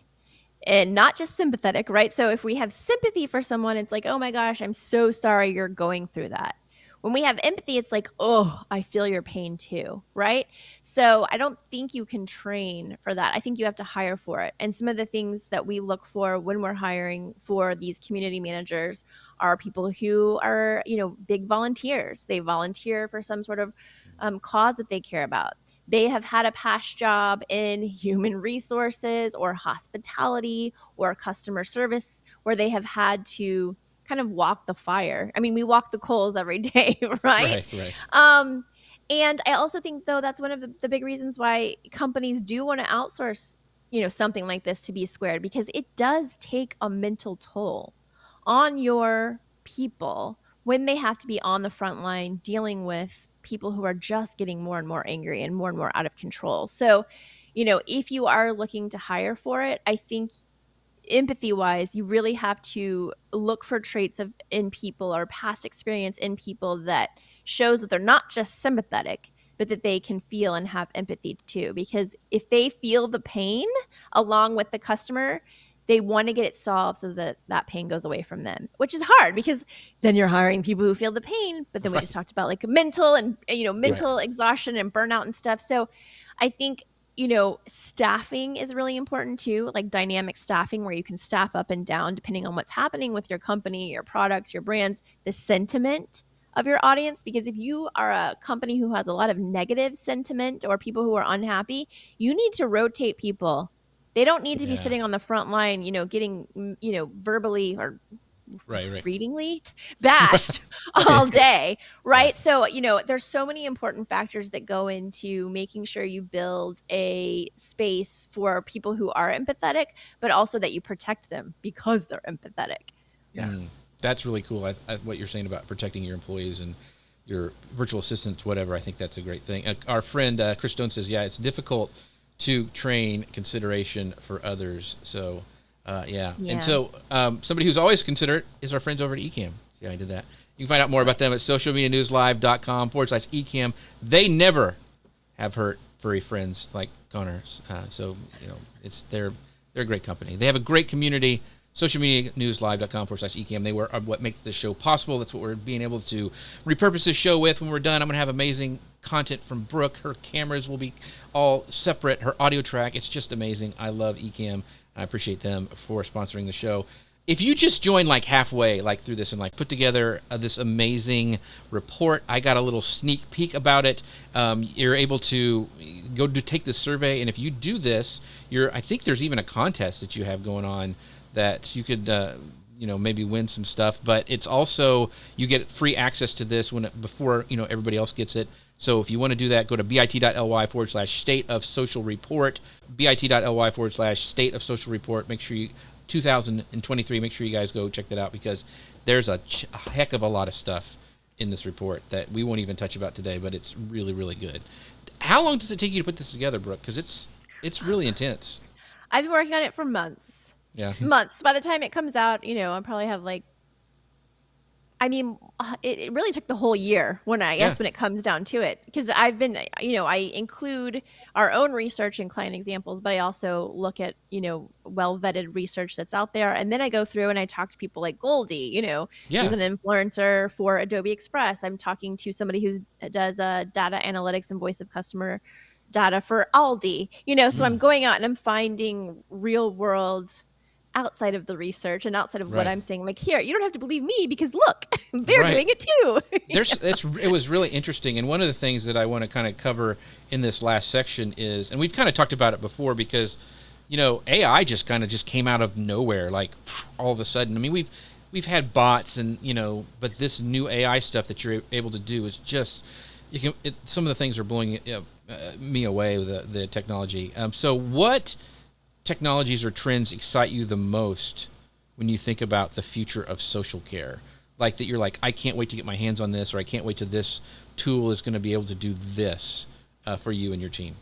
and not just sympathetic, right? So if we have sympathy for someone, it's like, oh my gosh, I'm so sorry you're going through that. When we have empathy, it's like, oh, I feel your pain too, right? So I don't think you can train for that. I think you have to hire for it. And some of the things that we look for when we're hiring for these community managers are people who are, big volunteers. They volunteer for some sort of cause that they care about. They have had a past job in human resources or hospitality or customer service where they have had to kind of walk the fire. I mean, we walk the coals every day, right? Right. And I also think, though, that's one of the big reasons why companies do want to outsource, something like this to be squared, because it does take a mental toll on your people when they have to be on the front line dealing with people who are just getting more and more angry and more out of control. So, if you are looking to hire for it, I think empathy wise, you really have to look for traits in people or past experience in people that shows that they're not just sympathetic, but that they can feel and have empathy too. Because if they feel the pain along with the customer, they want to get it solved so that that pain goes away from them, which is hard because then you're hiring people who feel the pain. But then we just talked about like mental and, mental exhaustion and burnout and stuff. So I think, staffing is really important too, like dynamic staffing where you can staff up and down depending on what's happening with your company, your products, your brands, the sentiment of your audience. Because if you are a company who has a lot of negative sentiment or people who are unhappy, you need to rotate people. They don't need to be sitting on the front line, getting, verbally or readingly bashed all day, right? So, there's so many important factors that go into making sure you build a space for people who are empathetic, but also that you protect them because they're empathetic. Yeah. That's really cool. What you're saying about protecting your employees and your virtual assistants, whatever, I think that's a great thing. Our friend Chris Stone says, it's difficult to train consideration for others. So, And so somebody who's always considerate is our friends over at eCam. See how I did that? You can find out more about them at socialmedianewslive.com/eCam. They never have hurt furry friends like Connor's. They're a great company. They have a great community. socialmedianewslive.com/eCam. They are what makes this show possible. That's what we're being able to repurpose this show with. When we're done, I'm going to have amazing content from Brooke. Her cameras will be all separate. Her audio track, it's just amazing. I love eCam. I appreciate them for sponsoring the show. If you just join like halfway, like through this and like put together this amazing report, I got a little sneak peek about it. You're able to go to take the survey. And if you do this, I think there's even a contest that you have going on that you could, maybe win some stuff. But it's also, you get free access to this before everybody else gets it. So if you want to do that, go to bit.ly/state of social report, bit.ly/state of social report. Make sure 2023, make sure you guys go check that out because there's a heck of a lot of stuff in this report that we won't even touch about today, but it's really, really good. How long does it take you to put this together, Brooke? Because it's really intense. I've been working on it for months. Yeah. Months. By the time it comes out, I'll probably have like, it really took the whole year when it comes down to it, because I've been, I include our own research and client examples, but I also look at, well-vetted research that's out there. And then I go through and I talk to people like Goldie, who's an influencer for Adobe Express. I'm talking to somebody who does data analytics and voice of customer data for Aldi, so I'm going out and I'm finding real world outside of the research and outside of what I'm saying. Like, here, you don't have to believe me because look, they're doing it too. It was really interesting. And one of the things that I want to kind of cover in this last section is, and we've kind of talked about it before, because, AI just came out of nowhere, like all of a sudden. I mean, we've had bots and, but this new AI stuff that you're able to do is just, some of the things are blowing me away with the technology. So what technologies or trends excite you the most when you think about the future of social care? Like that you're like, I can't wait to get my hands on this, or I can't wait till this tool is going to be able to do this for you and your team.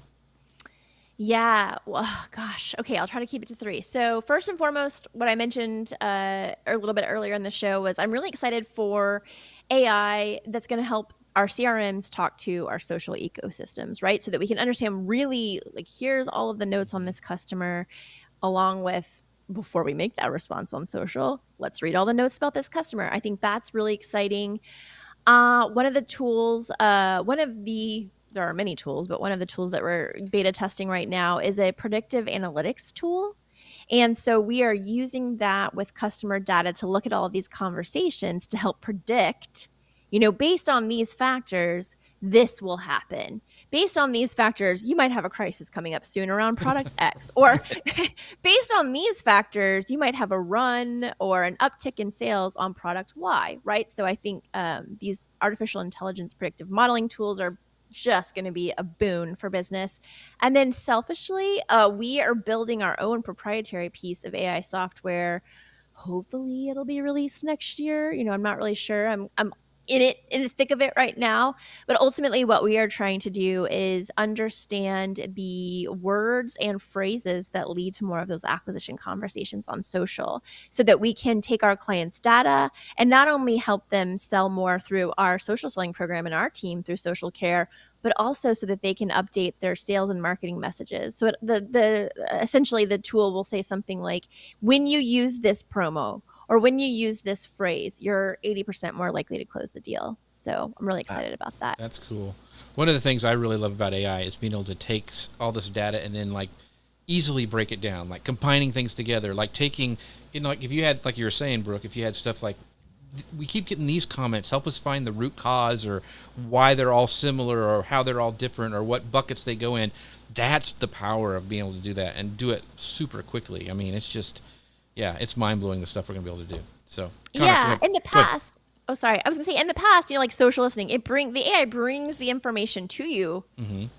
Yeah. Well, gosh. Okay. I'll try to keep it to 3. So first and foremost, what I mentioned a little bit earlier in the show was I'm really excited for AI that's going to help our CRMs talk to our social ecosystems, right? So that we can understand really, like, here's all of the notes on this customer, along with, before we make that response on social, let's read all the notes about this customer. I think that's really exciting. One of the tools, there are many tools, but one of the tools that we're beta testing right now is a predictive analytics tool. And so we are using that with customer data to look at all of these conversations to help predict, based on these factors, this will happen. Based on these factors, you might have a crisis coming up soon around product X. Or based on these factors, you might have a run or an uptick in sales on product Y, right? So I think these artificial intelligence predictive modeling tools are just going to be a boon for business. And then selfishly, we are building our own proprietary piece of AI software. Hopefully it'll be released next year. I'm not really sure. I'm in the thick of it right now. But ultimately, what we are trying to do is understand the words and phrases that lead to more of those acquisition conversations on social, so that we can take our clients' data and not only help them sell more through our social selling program and our team through social care, but also so that they can update their sales and marketing messages. So essentially the tool will say something like, when you use this promo, or when you use this phrase, you're 80% more likely to close the deal. So I'm really excited about that. That's cool. One of the things I really love about AI is being able to take all this data and then like easily break it down, like combining things together, like taking, like if you had, like you were saying, Brooke, if you had stuff like, we keep getting these comments, help us find the root cause or why they're all similar or how they're all different or what buckets they go in. That's the power of being able to do that and do it super quickly. I mean, it's just, it's mind-blowing the stuff we're going to be able to do. So, Connor, in the past, I was going to say, in the past, like social listening, the AI brings the information to you,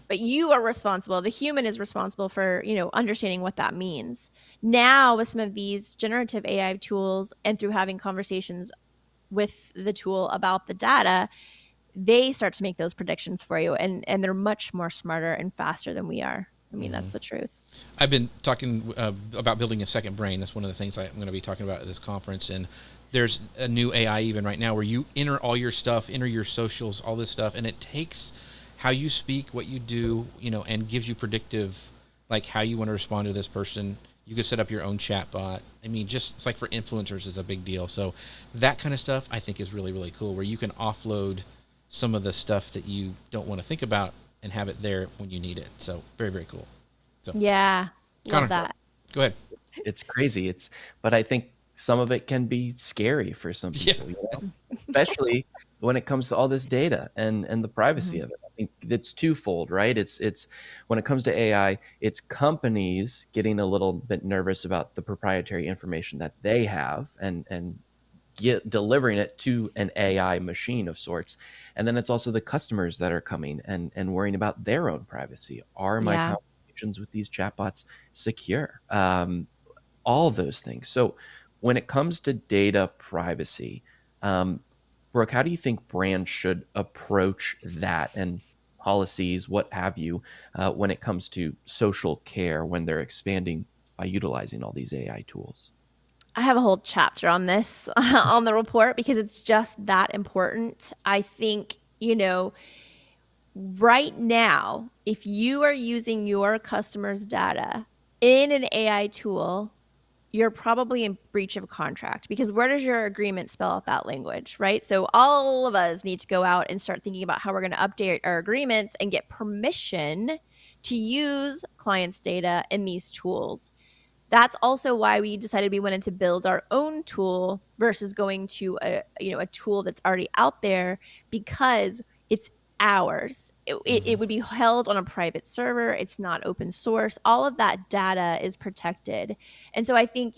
but you are responsible. The human is responsible for, understanding what that means. Now, with some of these generative AI tools and through having conversations with the tool about the data, they start to make those predictions for you, and they're much more smarter and faster than we are. I mean, that's the truth. I've been talking about building a second brain. That's one of the things I'm going to be talking about at this conference. And there's a new AI even right now where you enter all your stuff, enter your socials, all this stuff, and it takes how you speak, what you do, and gives you predictive, like how you want to respond to this person. You could set up your own chat bot. I mean, just it's like for influencers, it's a big deal. So that kind of stuff I think is really, really cool, where you can offload some of the stuff that you don't want to think about and have it there when you need it. So very, very cool. So, yeah, Connor, love that. Go ahead. It's crazy. But I think some of it can be scary for some people, especially when it comes to all this data and the privacy of it. I think it's twofold, right? It's when it comes to AI, it's companies getting a little bit nervous about the proprietary information that they have and delivering it to an AI machine of sorts. And then it's also the customers that are coming and worrying about their own privacy. Are my conversations with these chatbots secure? All those things. So when it comes to data privacy, Brooke, how do you think brands should approach that and policies, what have you, when it comes to social care when they're expanding by utilizing all these AI tools? I have a whole chapter on this on the report because it's just that important. I think, right now, if you are using your customers' data in an AI tool, you're probably in breach of contract because where does your agreement spell out that language, right? So all of us need to go out and start thinking about how we're going to update our agreements and get permission to use clients' data in these tools. That's also why we decided we wanted to build our own tool versus going to a tool that's already out there because it's ours. It would be held on a private server. It's not open source. All of that data is protected. And so I think,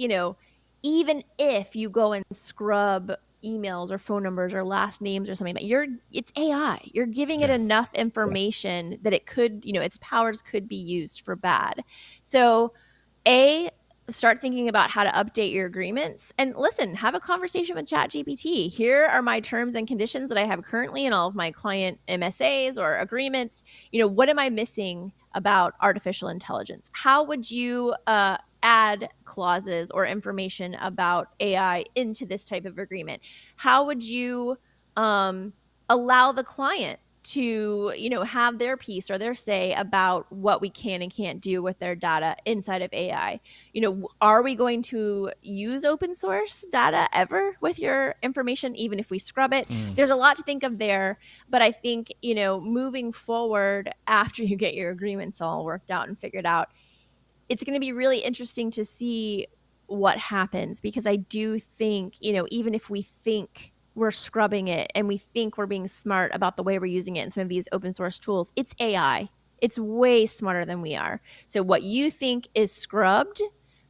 even if you go and scrub emails or phone numbers or last names or something, it's AI. You're giving it Yeah. enough information that it could, its powers could be used for bad. So start thinking about how to update your agreements and listen, have a conversation with ChatGPT. Here are my terms and conditions that I have currently in all of my client MSAs or agreements. What am I missing about artificial intelligence? How would you add clauses or information about AI into this type of agreement? How would you allow the client to have their piece or their say about what we can and can't do with their data inside of AI? Are we going to use open source data ever with your information, even if we scrub it? There's a lot to think of there, but I think moving forward after you get your agreements all worked out and figured out, it's going to be really interesting to see what happens, because I do think, even if we think we're scrubbing it and we think we're being smart about the way we're using it in some of these open source tools, it's AI. It's way smarter than we are. So what you think is scrubbed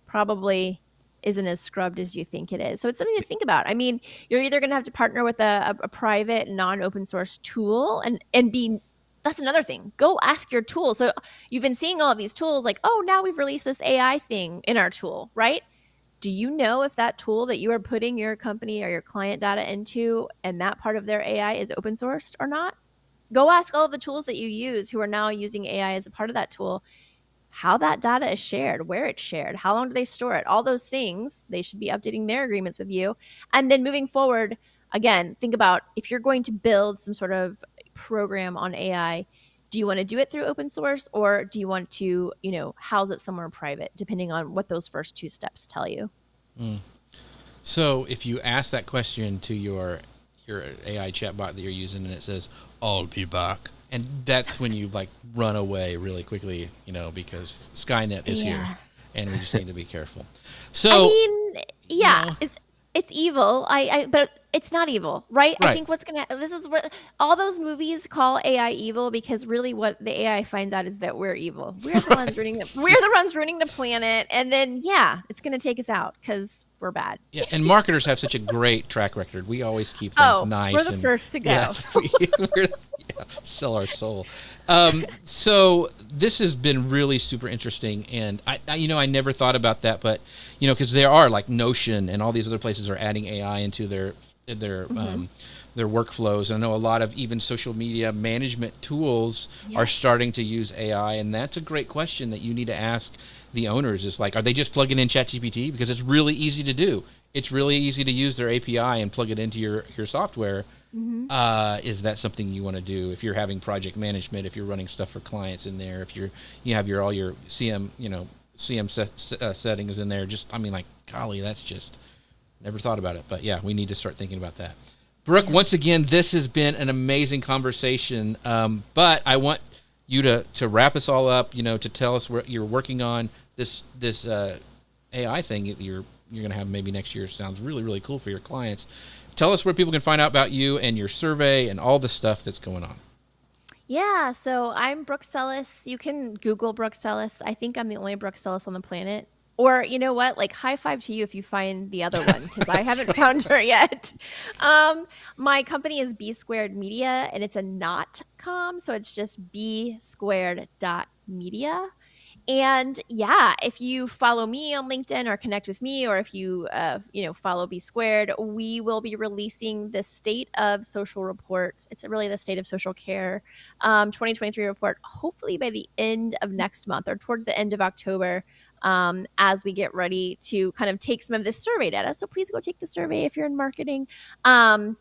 probably isn't as scrubbed as you think it is. So it's something to think about. I mean, you're either going to have to partner with a private non-open source tool and be, that's another thing. Go ask your tool. So you've been seeing all of these tools like, oh, now we've released this AI thing in our tool, right? Do you know if that tool that you are putting your company or your client data into and that part of their AI is open sourced or not? Go ask all of the tools that you use who are now using AI as a part of that tool how that data is shared, where it's shared, how long do they store it, all those things. They should be updating their agreements with you. And then moving forward, again, think about if you're going to build some sort of program on AI, do you want to do it through open source or do you want to, house it somewhere private, depending on what those first two steps tell you? So if you ask that question to your AI chatbot that you're using and it says, "I'll be back," and that's when you run away really quickly, because Skynet is here and we just need to be careful. So I mean, yeah, it's evil. But it's not evil, right? Right. I think this is where all those movies call AI evil, because really what the AI finds out is that we're evil. We're the ones ruining the planet, and then it's going to take us out because we're bad. Yeah, and marketers have such a great track record. We always keep things nice. We're the first to go. Yeah, sell our soul. So this has been really super interesting, and I never thought about that, but because there are Notion and all these other places are adding AI into their workflows. And I know a lot of even social media management tools are starting to use AI, and that's a great question that you need to ask the owners. Is are they just plugging in ChatGPT? Because it's really easy to do. It's really easy to use their API and plug it into your software. Is that something you want to do if you're having project management, if you're running stuff for clients in there, if you have all your CM settings in there? Golly, that's just never thought about it. But yeah, we need to start thinking about that. Brooke, once again, this has been an amazing conversation. But I want you to wrap us all up, to tell us what you're working on. This AI thing that you're going to have maybe next year sounds really, really cool for your clients. Tell us where people can find out about you and your survey and all the stuff that's going on. Yeah, so I'm Brooke Sellas. You can Google Brooke Sellas. I think I'm the only Brooke Sellas on the planet. Or you know what? High five to you if you find the other one, because I haven't found her yet. My company is B Squared Media, and it's a .com, so it's just b squared.media. And yeah, if you follow me on LinkedIn or connect with me, or if you, follow B Squared, we will be releasing the State of Social Report. It's really the State of Social Care 2023 report, hopefully by the end of next month or towards the end of October, as we get ready to kind of take some of this survey data. So please go take the survey if you're in marketing, and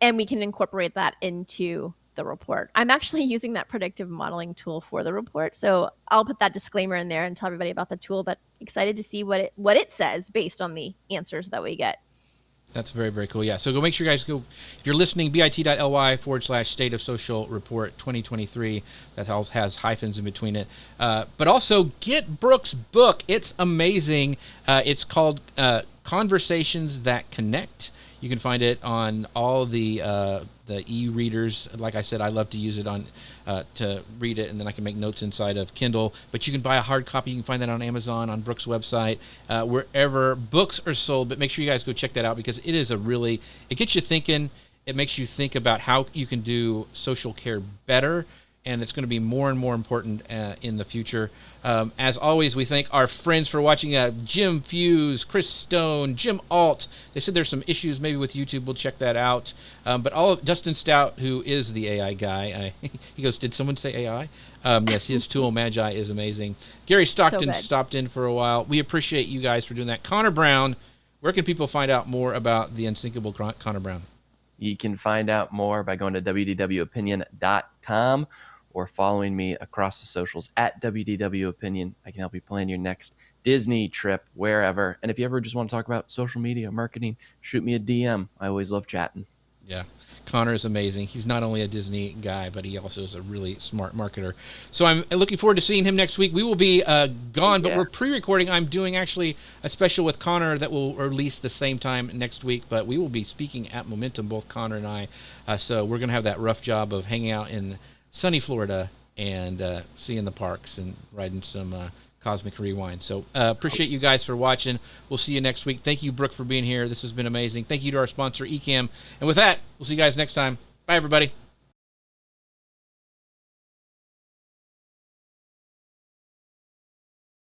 we can incorporate that into the report. I'm actually using that predictive modeling tool for the report, so I'll put that disclaimer in there and tell everybody about the tool, but excited to see what it says based on the answers that we get. That's very, very cool. Yeah. So go make sure you guys go, if you're listening, bit.ly/State of Social Report 2023. That has hyphens in between it. But also get Brooke's book. It's amazing. It's called Conversations That Connect. You can find it on all the e-readers. Like I said, I love to use it on to read it, and then I can make notes inside of Kindle. But you can buy a hard copy. You can find that on Amazon, on Brooke's website, wherever books are sold. But make sure you guys go check that out, because it is it gets you thinking. It makes you think about how you can do social care better, and it's going to be more and more important in the future. As always, we thank our friends for watching. Jim Fuse, Chris Stone, Jim Alt. They said there's some issues maybe with YouTube. We'll check that out. But Dustin Stout, who is the AI guy, he goes, did someone say AI? Yes, his tool, Magi, is amazing. Gary Stockton stopped in for a while. We appreciate you guys for doing that. Connor Brown, where can people find out more about the unsinkable Connor Brown? You can find out more by going to wdwopinion.com or following me across the socials at WDWOpinion. I can help you plan your next Disney trip, wherever. And if you ever just want to talk about social media marketing, shoot me a DM. I always love chatting. Yeah, Connor is amazing. He's not only a Disney guy, but he also is a really smart marketer. So I'm looking forward to seeing him next week. We will be gone, but we're pre-recording. I'm doing actually a special with Connor that will release the same time next week, but we will be speaking at Momentum, both Connor and I. So we're going to have that rough job of hanging out in sunny Florida and seeing the parks and riding some Cosmic Rewind. So appreciate you guys for watching. We'll see you next week. Thank you, Brooke, for being here. This has been amazing. Thank you to our sponsor, Ecamm. And with that, we'll see you guys next time. Bye, everybody.